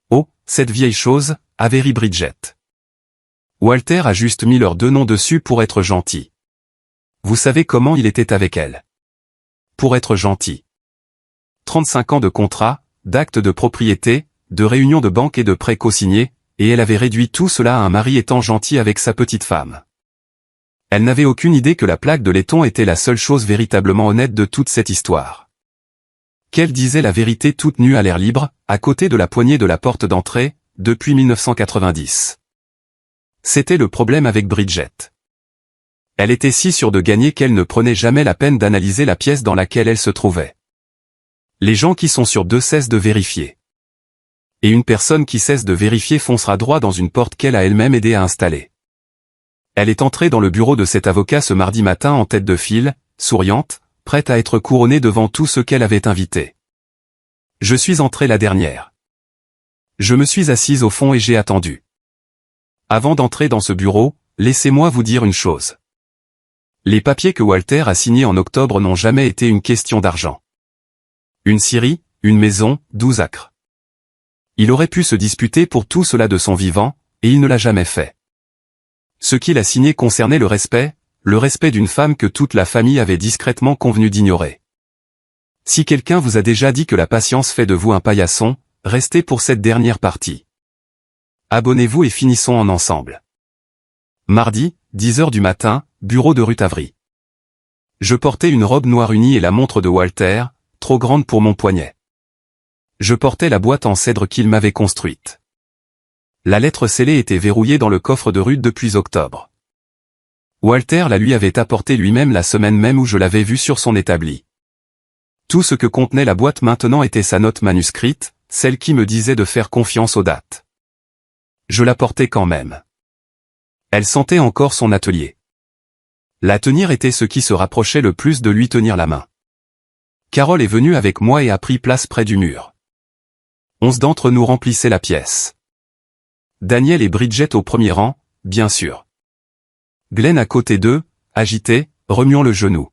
Oh, cette vieille chose, avait ri Bridget. Walter a juste mis leurs 2 noms dessus pour être gentil. Vous savez comment il était avec elle. Pour être gentil. 35 ans de contrat, d'actes de propriété, de réunions de banque et de prêts co-signés, et elle avait réduit tout cela à un mari étant gentil avec sa petite femme. Elle n'avait aucune idée que la plaque de laiton était la seule chose véritablement honnête de toute cette histoire. Qu'elle disait la vérité toute nue à l'air libre, à côté de la poignée de la porte d'entrée, depuis 1990. C'était le problème avec Bridget. Elle était si sûre de gagner qu'elle ne prenait jamais la peine d'analyser la pièce dans laquelle elle se trouvait. Les gens qui sont sûrs d'eux cessent de vérifier. Et une personne qui cesse de vérifier foncera droit dans une porte qu'elle a elle-même aidé à installer. Elle est entrée dans le bureau de cet avocat ce mardi matin en tête de file, souriante, prête à être couronnée devant tous ceux qu'elle avait invités. Je suis entrée la dernière. Je me suis assise au fond et j'ai attendu. Avant d'entrer dans ce bureau, laissez-moi vous dire une chose. Les papiers que Walter a signés en octobre n'ont jamais été une question d'argent. Une Syrie, une maison, 12 acres. Il aurait pu se disputer pour tout cela de son vivant, et il ne l'a jamais fait. Ce qu'il a signé concernait le respect d'une femme que toute la famille avait discrètement convenu d'ignorer. Si quelqu'un vous a déjà dit que la patience fait de vous un paillasson, restez pour cette dernière partie. Abonnez-vous et finissons en ensemble. Mardi, 10 h du matin, bureau de Ruth Avery. Je portais une robe noire unie et la montre de Walter, trop grande pour mon poignet. Je portais la boîte en cèdre qu'il m'avait construite. La lettre scellée était verrouillée dans le coffre de Ruth depuis octobre. Walter la lui avait apportée lui-même la semaine même où je l'avais vue sur son établi. Tout ce que contenait la boîte maintenant était sa note manuscrite, celle qui me disait de faire confiance aux dates. Je la portais quand même. Elle sentait encore son atelier. La tenir était ce qui se rapprochait le plus de lui tenir la main. Carole est venue avec moi et a pris place près du mur. 11 d'entre nous remplissaient la pièce. Daniel et Bridget au premier rang, bien sûr. Glenn à côté d'eux, agité, remuant le genou.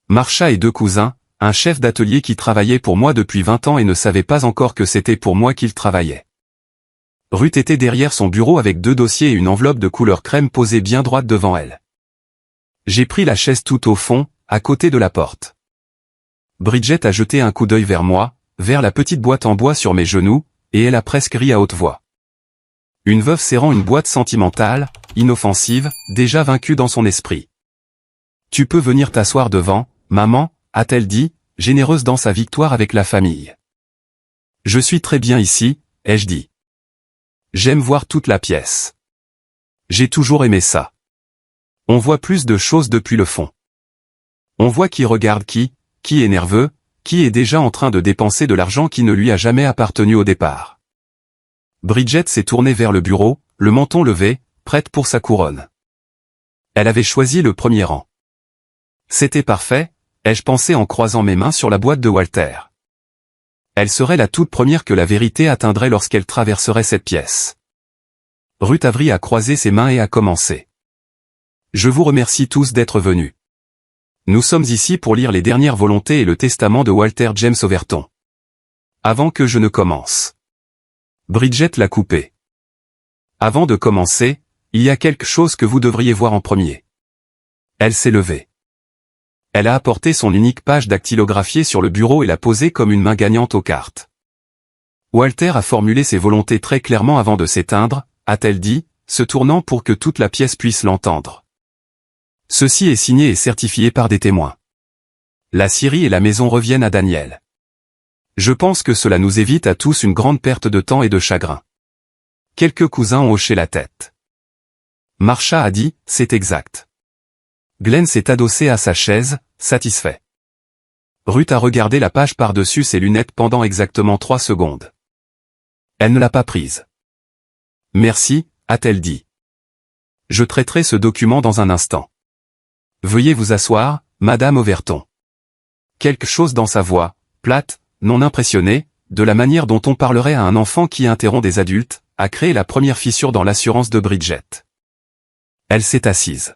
Marsha et 2 cousins, un chef d'atelier qui travaillait pour moi depuis 20 ans et ne savait pas encore que c'était pour moi qu'il travaillait. Ruth était derrière son bureau avec 2 dossiers et une enveloppe de couleur crème posée bien droite devant elle. J'ai pris la chaise tout au fond, à côté de la porte. Bridget a jeté un coup d'œil vers moi, vers la petite boîte en bois sur mes genoux, et elle a presque ri à haute voix. Une veuve serrant une boîte sentimentale, inoffensive, déjà vaincue dans son esprit. Tu peux venir t'asseoir devant, maman, a-t-elle dit, généreuse dans sa victoire avec la famille. Je suis très bien ici, ai-je dit. J'aime voir toute la pièce. J'ai toujours aimé ça. On voit plus de choses depuis le fond. On voit qui regarde qui est nerveux, qui est déjà en train de dépenser de l'argent qui ne lui a jamais appartenu au départ. Bridget s'est tournée vers le bureau, le menton levé, prête pour sa couronne. Elle avait choisi le premier rang. C'était parfait, ai-je pensé en croisant mes mains sur la boîte de Walter. Elle serait la toute première que la vérité atteindrait lorsqu'elle traverserait cette pièce. Ruth Avery a croisé ses mains et a commencé. Je vous remercie tous d'être venus. Nous sommes ici pour lire les dernières volontés et le testament de Walter James Overton. Avant que je ne commence. Bridget l'a coupé. Avant de commencer, il y a quelque chose que vous devriez voir en premier. Elle s'est levée. Elle a apporté son unique page dactylographiée sur le bureau et l'a posée comme une main gagnante aux cartes. Walter a formulé ses volontés très clairement avant de s'éteindre, a-t-elle dit, se tournant pour que toute la pièce puisse l'entendre. Ceci est signé et certifié par des témoins. La Syrie et la maison reviennent à Daniel. Je pense que cela nous évite à tous une grande perte de temps et de chagrin. Quelques cousins ont hoché la tête. Marsha a dit, c'est exact. Glenn s'est adossé à sa chaise, satisfait. Ruth a regardé la page par-dessus ses lunettes pendant exactement 3 secondes. Elle ne l'a pas prise. Merci, a-t-elle dit. Je traiterai ce document dans un instant. Veuillez vous asseoir, Madame Overton. Quelque chose dans sa voix, plate, non impressionnée, de la manière dont on parlerait à un enfant qui interrompt des adultes, a créé la première fissure dans l'assurance de Bridget. Elle s'est assise.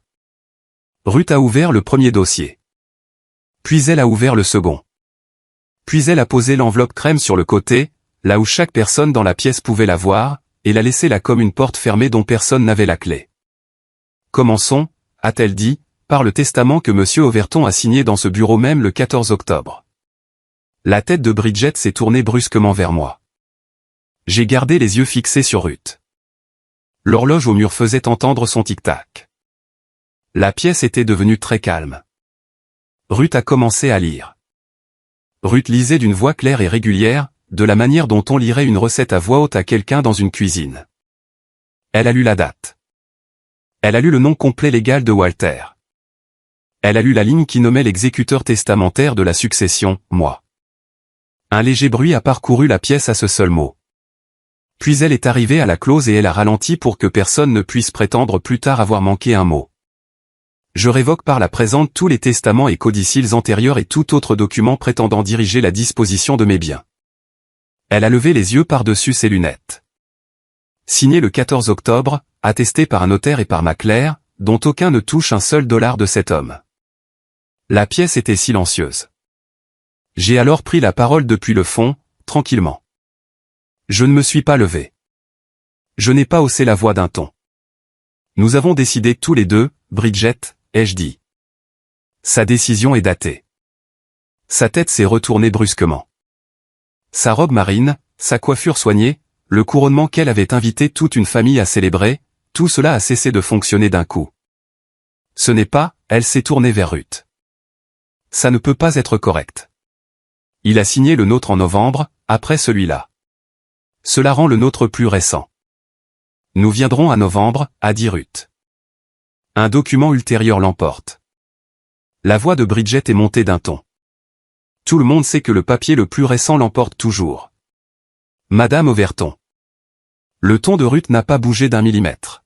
Ruth a ouvert le premier dossier. Puis elle a ouvert le second. Puis elle a posé l'enveloppe crème sur le côté, là où chaque personne dans la pièce pouvait la voir, et l'a laissée là comme une porte fermée dont personne n'avait la clé. Commençons, a-t-elle dit, par le testament que M. Overton a signé dans ce bureau même le 14 octobre. La tête de Bridget s'est tournée brusquement vers moi. J'ai gardé les yeux fixés sur Ruth. L'horloge au mur faisait entendre son tic-tac. La pièce était devenue très calme. Ruth a commencé à lire. Ruth lisait d'une voix claire et régulière, de la manière dont on lirait une recette à voix haute à quelqu'un dans une cuisine. Elle a lu la date. Elle a lu le nom complet légal de Walter. Elle a lu la ligne qui nommait l'exécuteur testamentaire de la succession, moi. Un léger bruit a parcouru la pièce à ce seul mot. Puis elle est arrivée à la clause et elle a ralenti pour que personne ne puisse prétendre plus tard avoir manqué un mot. Je révoque par la présente tous les testaments et codicilles antérieurs et tout autre document prétendant diriger la disposition de mes biens. Elle a levé les yeux par-dessus ses lunettes. Signé le 14 octobre, attesté par un notaire et par ma clerc, dont aucun ne touche un seul dollar de cet homme. La pièce était silencieuse. J'ai alors pris la parole depuis le fond, tranquillement. Je ne me suis pas levé. Je n'ai pas haussé la voix d'un ton. Nous avons décidé tous les deux, Bridget, ai-je dit. Sa décision est datée. Sa tête s'est retournée brusquement. Sa robe marine, sa coiffure soignée, le couronnement qu'elle avait invité toute une famille à célébrer, tout cela a cessé de fonctionner d'un coup. Ce n'est pas, elle s'est tournée vers Ruth. Ça ne peut pas être correct. Il a signé le nôtre en novembre, après celui-là. Cela rend le nôtre plus récent. Nous viendrons à novembre, a dit Ruth. Un document ultérieur l'emporte. La voix de Bridget est montée d'un ton. Tout le monde sait que le papier le plus récent l'emporte toujours. Madame Overton. Le ton de Ruth n'a pas bougé d'un millimètre.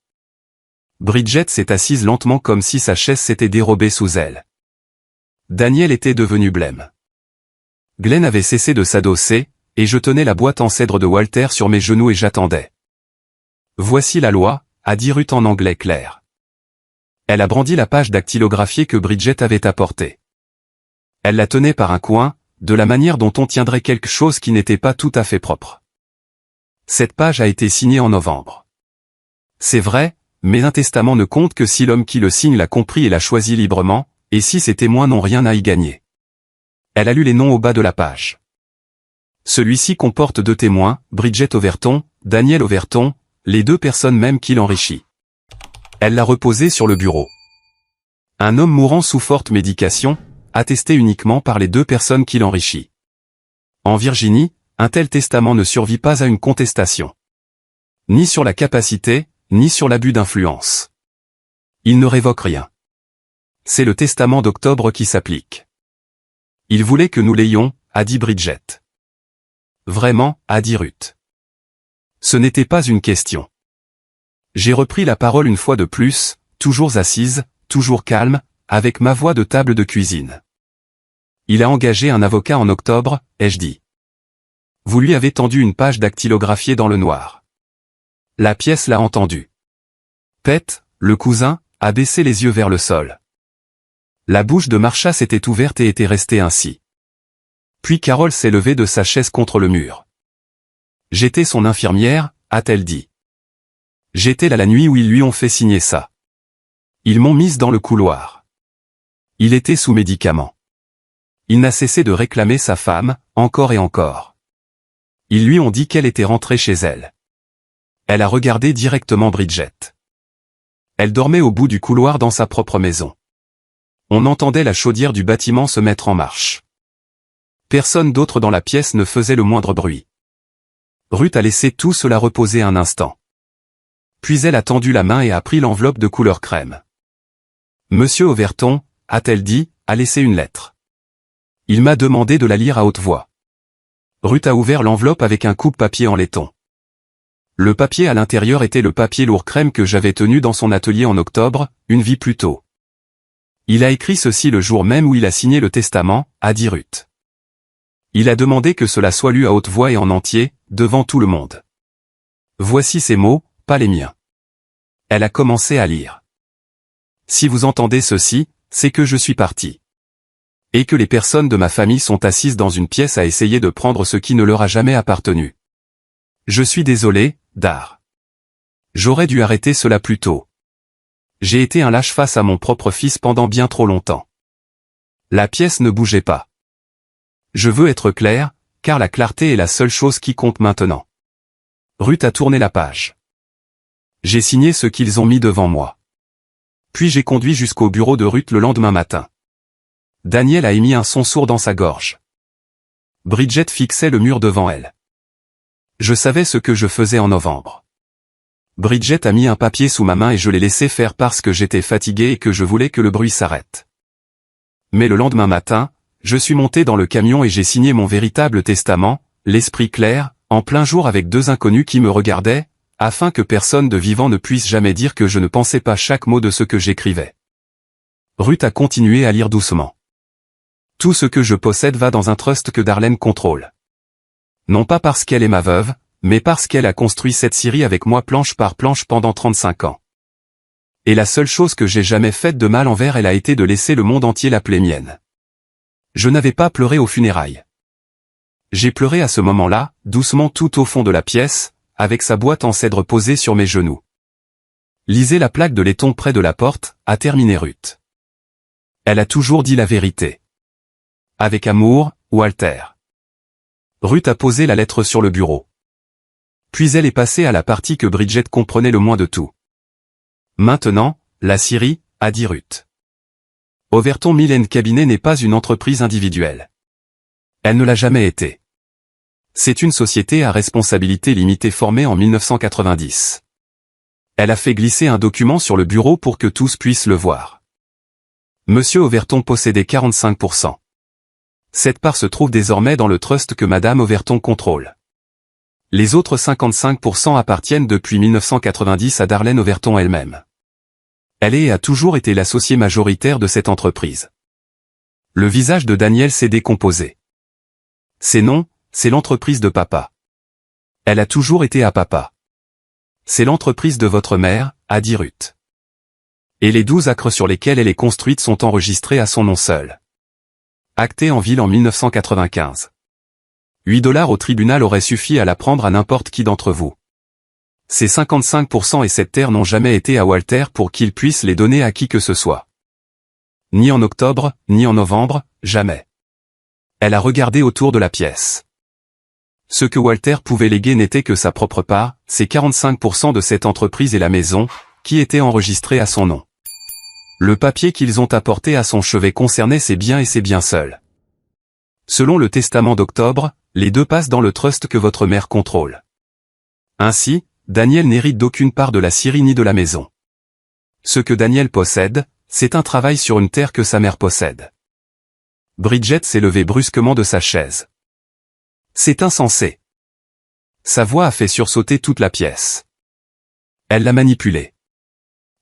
Bridget s'est assise lentement comme si sa chaise s'était dérobée sous elle. Daniel était devenu blême. Glenn avait cessé de s'adosser, et je tenais la boîte en cèdre de Walter sur mes genoux et j'attendais. Voici la loi, a dit Ruth en anglais clair. Elle a brandi la page dactylographiée que Bridget avait apportée. Elle la tenait par un coin, de la manière dont on tiendrait quelque chose qui n'était pas tout à fait propre. Cette page a été signée en novembre. C'est vrai, mais un testament ne compte que si l'homme qui le signe l'a compris et l'a choisi librement, et si ses témoins n'ont rien à y gagner. Elle a lu les noms au bas de la page. Celui-ci comporte 2 témoins, Bridget Overton, Daniel Overton, les 2 personnes même qui l'enrichit. Elle l'a reposé sur le bureau. Un homme mourant sous forte médication, attesté uniquement par les 2 personnes qui l'enrichit. En Virginie, un tel testament ne survit pas à une contestation. Ni sur la capacité, ni sur l'abus d'influence. Il ne révoque rien. C'est le testament d'octobre qui s'applique. Il voulait que nous l'ayons, a dit Bridget. Vraiment, a dit Ruth. Ce n'était pas une question. J'ai repris la parole une fois de plus, toujours assise, toujours calme, avec ma voix de table de cuisine. Il a engagé un avocat en octobre, ai-je dit. Vous lui avez tendu une page dactylographiée dans le noir. La pièce l'a entendu. Pete, le cousin, a baissé les yeux vers le sol. La bouche de Marsha s'était ouverte et était restée ainsi. Puis Carole s'est levée de sa chaise contre le mur. J'étais son infirmière, a-t-elle dit. J'étais là la nuit où ils lui ont fait signer ça. Ils m'ont mise dans le couloir. Il était sous médicaments. Il n'a cessé de réclamer sa femme, encore et encore. Ils lui ont dit qu'elle était rentrée chez elle. Elle a regardé directement Bridget. Elle dormait au bout du couloir dans sa propre maison. On entendait la chaudière du bâtiment se mettre en marche. Personne d'autre dans la pièce ne faisait le moindre bruit. Ruth a laissé tout cela reposer un instant. Puis elle a tendu la main et a pris l'enveloppe de couleur crème. Monsieur Overton, a-t-elle dit, a laissé une lettre. Il m'a demandé de la lire à haute voix. Ruth a ouvert l'enveloppe avec un coupe-papier en laiton. Le papier à l'intérieur était le papier lourd crème que j'avais tenu dans son atelier en octobre, une vie plus tôt. Il a écrit ceci le jour même où il a signé le testament, a dit Ruth. Il a demandé que cela soit lu à haute voix et en entier, devant tout le monde. Voici ces mots, pas les miens. Elle a commencé à lire. Si vous entendez ceci, c'est que je suis parti. Et que les personnes de ma famille sont assises dans une pièce à essayer de prendre ce qui ne leur a jamais appartenu. Je suis désolé, Dar. J'aurais dû arrêter cela plus tôt. J'ai été un lâche face à mon propre fils pendant bien trop longtemps. La pièce ne bougeait pas. Je veux être clair, car la clarté est la seule chose qui compte maintenant. Ruth a tourné la page. J'ai signé ce qu'ils ont mis devant moi. Puis j'ai conduit jusqu'au bureau de Ruth le lendemain matin. Daniel a émis un son sourd dans sa gorge. Bridget fixait le mur devant elle. Je savais ce que je faisais en novembre. Bridget a mis un papier sous ma main et je l'ai laissé faire parce que j'étais fatigué et que je voulais que le bruit s'arrête. Mais le lendemain matin, je suis monté dans le camion et j'ai signé mon véritable testament, l'esprit clair, en plein jour avec 2 inconnus qui me regardaient, afin que personne de vivant ne puisse jamais dire que je ne pensais pas chaque mot de ce que j'écrivais. Ruth a continué à lire doucement. Tout ce que je possède va dans un trust que Darlene contrôle. Non pas parce qu'elle est ma veuve, mais parce qu'elle a construit cette scierie avec moi planche par planche pendant 35 ans. Et la seule chose que j'ai jamais faite de mal envers elle a été de laisser le monde entier l'appeler mienne. Je n'avais pas pleuré aux funérailles. J'ai pleuré à ce moment-là, doucement tout au fond de la pièce, avec sa boîte en cèdre posée sur mes genoux. Lisez la plaque de laiton près de la porte, a terminé Ruth. Elle a toujours dit la vérité. Avec amour, Walter. Ruth a posé la lettre sur le bureau. Puis elle est passée à la partie que Bridget comprenait le moins de tout. Maintenant, la scierie, a dit Ruth. Overton Mill & Cabinet n'est pas une entreprise individuelle. Elle ne l'a jamais été. C'est une société à responsabilité limitée formée en 1990. Elle a fait glisser un document sur le bureau pour que tous puissent le voir. Monsieur Overton possédait 45%. Cette part se trouve désormais dans le trust que Madame Overton contrôle. Les autres 55% appartiennent depuis 1990 à Darlene Overton elle-même. Elle est et a toujours été l'associée majoritaire de cette entreprise. Le visage de Daniel s'est décomposé. C'est non, c'est l'entreprise de papa. Elle a toujours été à papa. C'est l'entreprise de votre mère, a dit Ruth. Et les 12 acres sur lesquels elle est construite sont enregistrés à son nom seul. Acté en ville en 1995. $8 au tribunal auraient suffi à la prendre à n'importe qui d'entre vous. Ces 55% et cette terre n'ont jamais été à Walter pour qu'il puisse les donner à qui que ce soit. Ni en octobre, ni en novembre, jamais. Elle a regardé autour de la pièce. Ce que Walter pouvait léguer n'était que sa propre part, ses 45% de cette entreprise et la maison, qui était enregistrée à son nom. Le papier qu'ils ont apporté à son chevet concernait ses biens et ses biens seuls. Selon le testament d'octobre, les deux passent dans le trust que votre mère contrôle. Ainsi, Daniel n'hérite d'aucune part de la scierie ni de la maison. Ce que Daniel possède, c'est un travail sur une terre que sa mère possède. Bridget s'est levée brusquement de sa chaise. C'est insensé. Sa voix a fait sursauter toute la pièce. Elle l'a manipulé.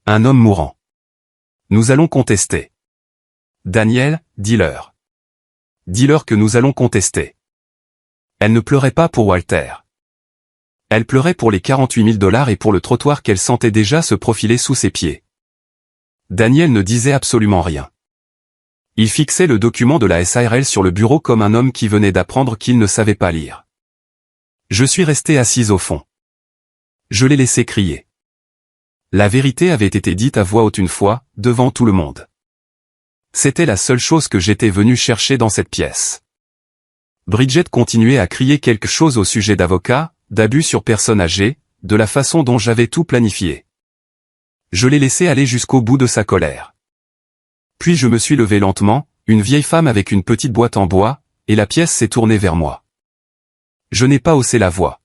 Un homme mourant. Nous allons contester. Daniel, dis-leur. Dis-leur que nous allons contester. Elle ne pleurait pas pour Walter. Elle pleurait pour les 48 000 $ et pour le trottoir qu'elle sentait déjà se profiler sous ses pieds. Daniel ne disait absolument rien. Il fixait le document de la SARL sur le bureau comme un homme qui venait d'apprendre qu'il ne savait pas lire. Je suis resté assise au fond. Je l'ai laissé crier. La vérité avait été dite à voix haute une fois, devant tout le monde. C'était la seule chose que j'étais venu chercher dans cette pièce. Bridget continuait à crier quelque chose au sujet d'avocats, d'abus sur personnes âgées, de la façon dont j'avais tout planifié. Je l'ai laissé aller jusqu'au bout de sa colère. Puis je me suis levé lentement, une vieille femme avec une petite boîte en bois, et la pièce s'est tournée vers moi. Je n'ai pas haussé la voix.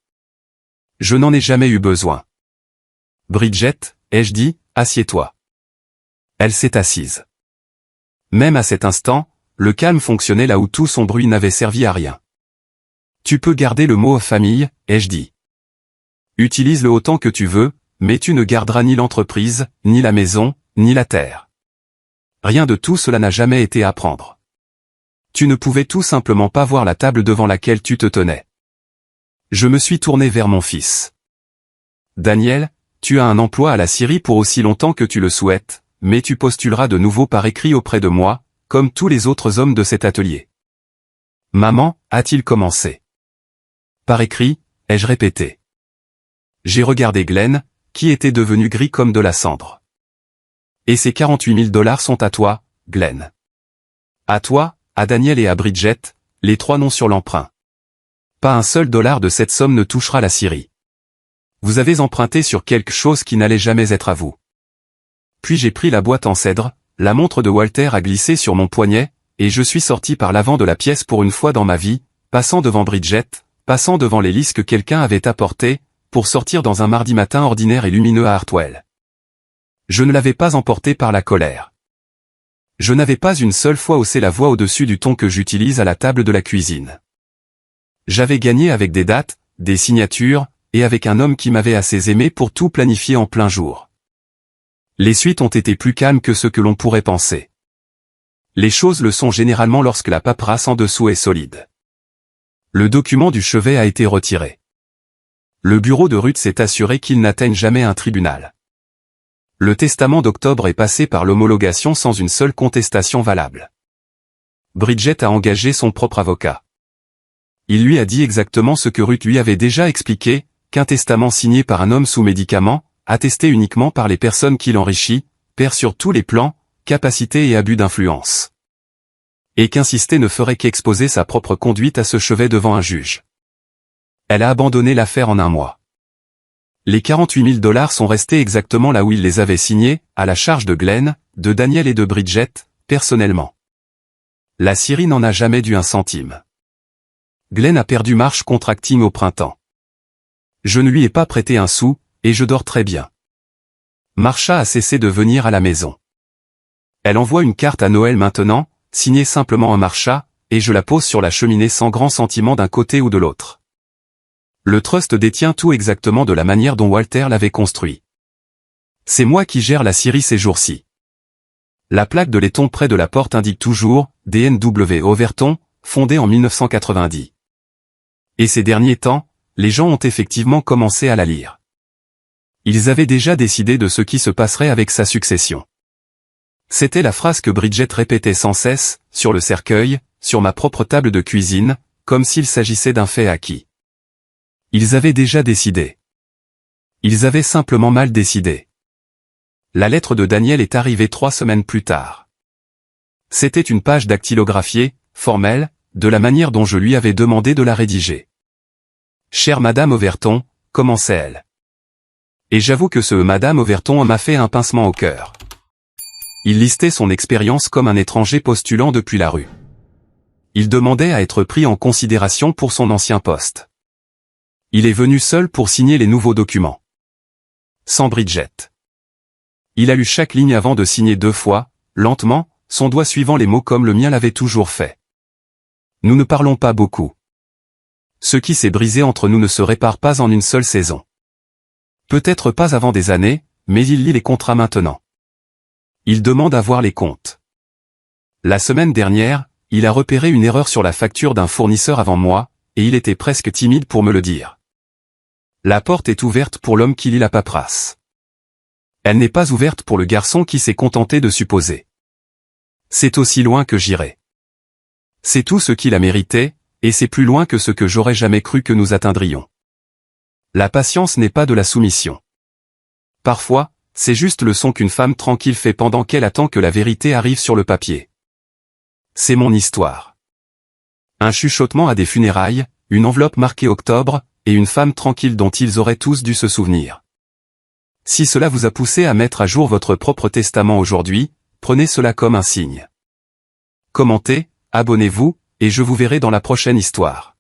Je n'en ai jamais eu besoin. Bridget, ai-je dit, assieds-toi. Elle s'est assise. Même à cet instant, le calme fonctionnait là où tout son bruit n'avait servi à rien. Tu peux garder le mot famille, ai-je dit. Utilise-le autant que tu veux, mais tu ne garderas ni l'entreprise, ni la maison, ni la terre. Rien de tout cela n'a jamais été à prendre. Tu ne pouvais tout simplement pas voir la table devant laquelle tu te tenais. Je me suis tourné vers mon fils. Daniel, tu as un emploi à la scierie pour aussi longtemps que tu le souhaites, mais tu postuleras de nouveau par écrit auprès de moi, comme tous les autres hommes de cet atelier. Maman, a-t-il commencé. Par écrit, ai-je répété. J'ai regardé Glenn, qui était devenu gris comme de la cendre. Et ces 48 000 $ sont à toi, Glenn. À toi, à Daniel et à Bridget, les trois noms sur l'emprunt. Pas un seul dollar de cette somme ne touchera la scierie. Vous avez emprunté sur quelque chose qui n'allait jamais être à vous. Puis j'ai pris la boîte en cèdre, la montre de Walter a glissé sur mon poignet, et je suis sorti par l'avant de la pièce pour une fois dans ma vie, passant devant Bridget, passant devant les listes que quelqu'un avait apportées, pour sortir dans un mardi matin ordinaire et lumineux à Hartwell. Je ne l'avais pas emporté par la colère. Je n'avais pas une seule fois haussé la voix au-dessus du ton que j'utilise à la table de la cuisine. J'avais gagné avec des dates, des signatures, et avec un homme qui m'avait assez aimé pour tout planifier en plein jour. Les suites ont été plus calmes que ce que l'on pourrait penser. Les choses le sont généralement lorsque la paperasse en dessous est solide. Le document du chevet a été retiré. Le bureau de Ruth s'est assuré qu'il n'atteigne jamais un tribunal. Le testament d'octobre est passé par l'homologation sans une seule contestation valable. Bridget a engagé son propre avocat. Il lui a dit exactement ce que Ruth lui avait déjà expliqué, qu'un testament signé par un homme sous médicament, attesté uniquement par les personnes qui l'enrichit, perd sur tous les plans, capacité et abus d'influence. Et qu'insister ne ferait qu'exposer sa propre conduite à ce chevet devant un juge. Elle a abandonné l'affaire en un mois. Les 48 000 $ sont restés exactement là où il les avait signés, à la charge de Glenn, de Daniel et de Bridget, personnellement. La scierie n'en a jamais dû un centime. Glenn a perdu Marsh Contracting au printemps. Je ne lui ai pas prêté un sou, et je dors très bien. Marsha a cessé de venir à la maison. Elle envoie une carte à Noël maintenant, signée simplement à Marsha, et je la pose sur la cheminée sans grand sentiment d'un côté ou de l'autre. Le trust détient tout exactement de la manière dont Walter l'avait construit. C'est moi qui gère la scierie ces jours-ci. La plaque de laiton près de la porte indique toujours « DNW Overton, fondé en 1990 ». Et ces derniers temps, les gens ont effectivement commencé à la lire. Ils avaient déjà décidé de ce qui se passerait avec sa succession. C'était la phrase que Bridget répétait sans cesse, sur le cercueil, sur ma propre table de cuisine, comme s'il s'agissait d'un fait acquis. Ils avaient déjà décidé. Ils avaient simplement mal décidé. La lettre de Daniel est arrivée 3 semaines plus tard. C'était une page dactylographiée, formelle, de la manière dont je lui avais demandé de la rédiger. « Chère Madame Overton », commençait-elle. Et j'avoue que ce Madame Overton m'a fait un pincement au cœur. Il listait son expérience comme un étranger postulant depuis la rue. Il demandait à être pris en considération pour son ancien poste. Il est venu seul pour signer les nouveaux documents. Sans Bridget. Il a lu chaque ligne avant de signer 2 fois, lentement, son doigt suivant les mots comme le mien l'avait toujours fait. Nous ne parlons pas beaucoup. Ce qui s'est brisé entre nous ne se répare pas en une seule saison. Peut-être pas avant des années, mais il lit les contrats maintenant. Il demande à voir les comptes. La semaine dernière, il a repéré une erreur sur la facture d'un fournisseur avant moi, et il était presque timide pour me le dire. La porte est ouverte pour l'homme qui lit la paperasse. Elle n'est pas ouverte pour le garçon qui s'est contenté de supposer. C'est aussi loin que j'irai. C'est tout ce qu'il a mérité, et c'est plus loin que ce que j'aurais jamais cru que nous atteindrions. La patience n'est pas de la soumission. Parfois, c'est juste le son qu'une femme tranquille fait pendant qu'elle attend que la vérité arrive sur le papier. C'est mon histoire. Un chuchotement à des funérailles, une enveloppe marquée octobre, et une femme tranquille dont ils auraient tous dû se souvenir. Si cela vous a poussé à mettre à jour votre propre testament aujourd'hui, prenez cela comme un signe. Commentez, abonnez-vous, et je vous verrai dans la prochaine histoire.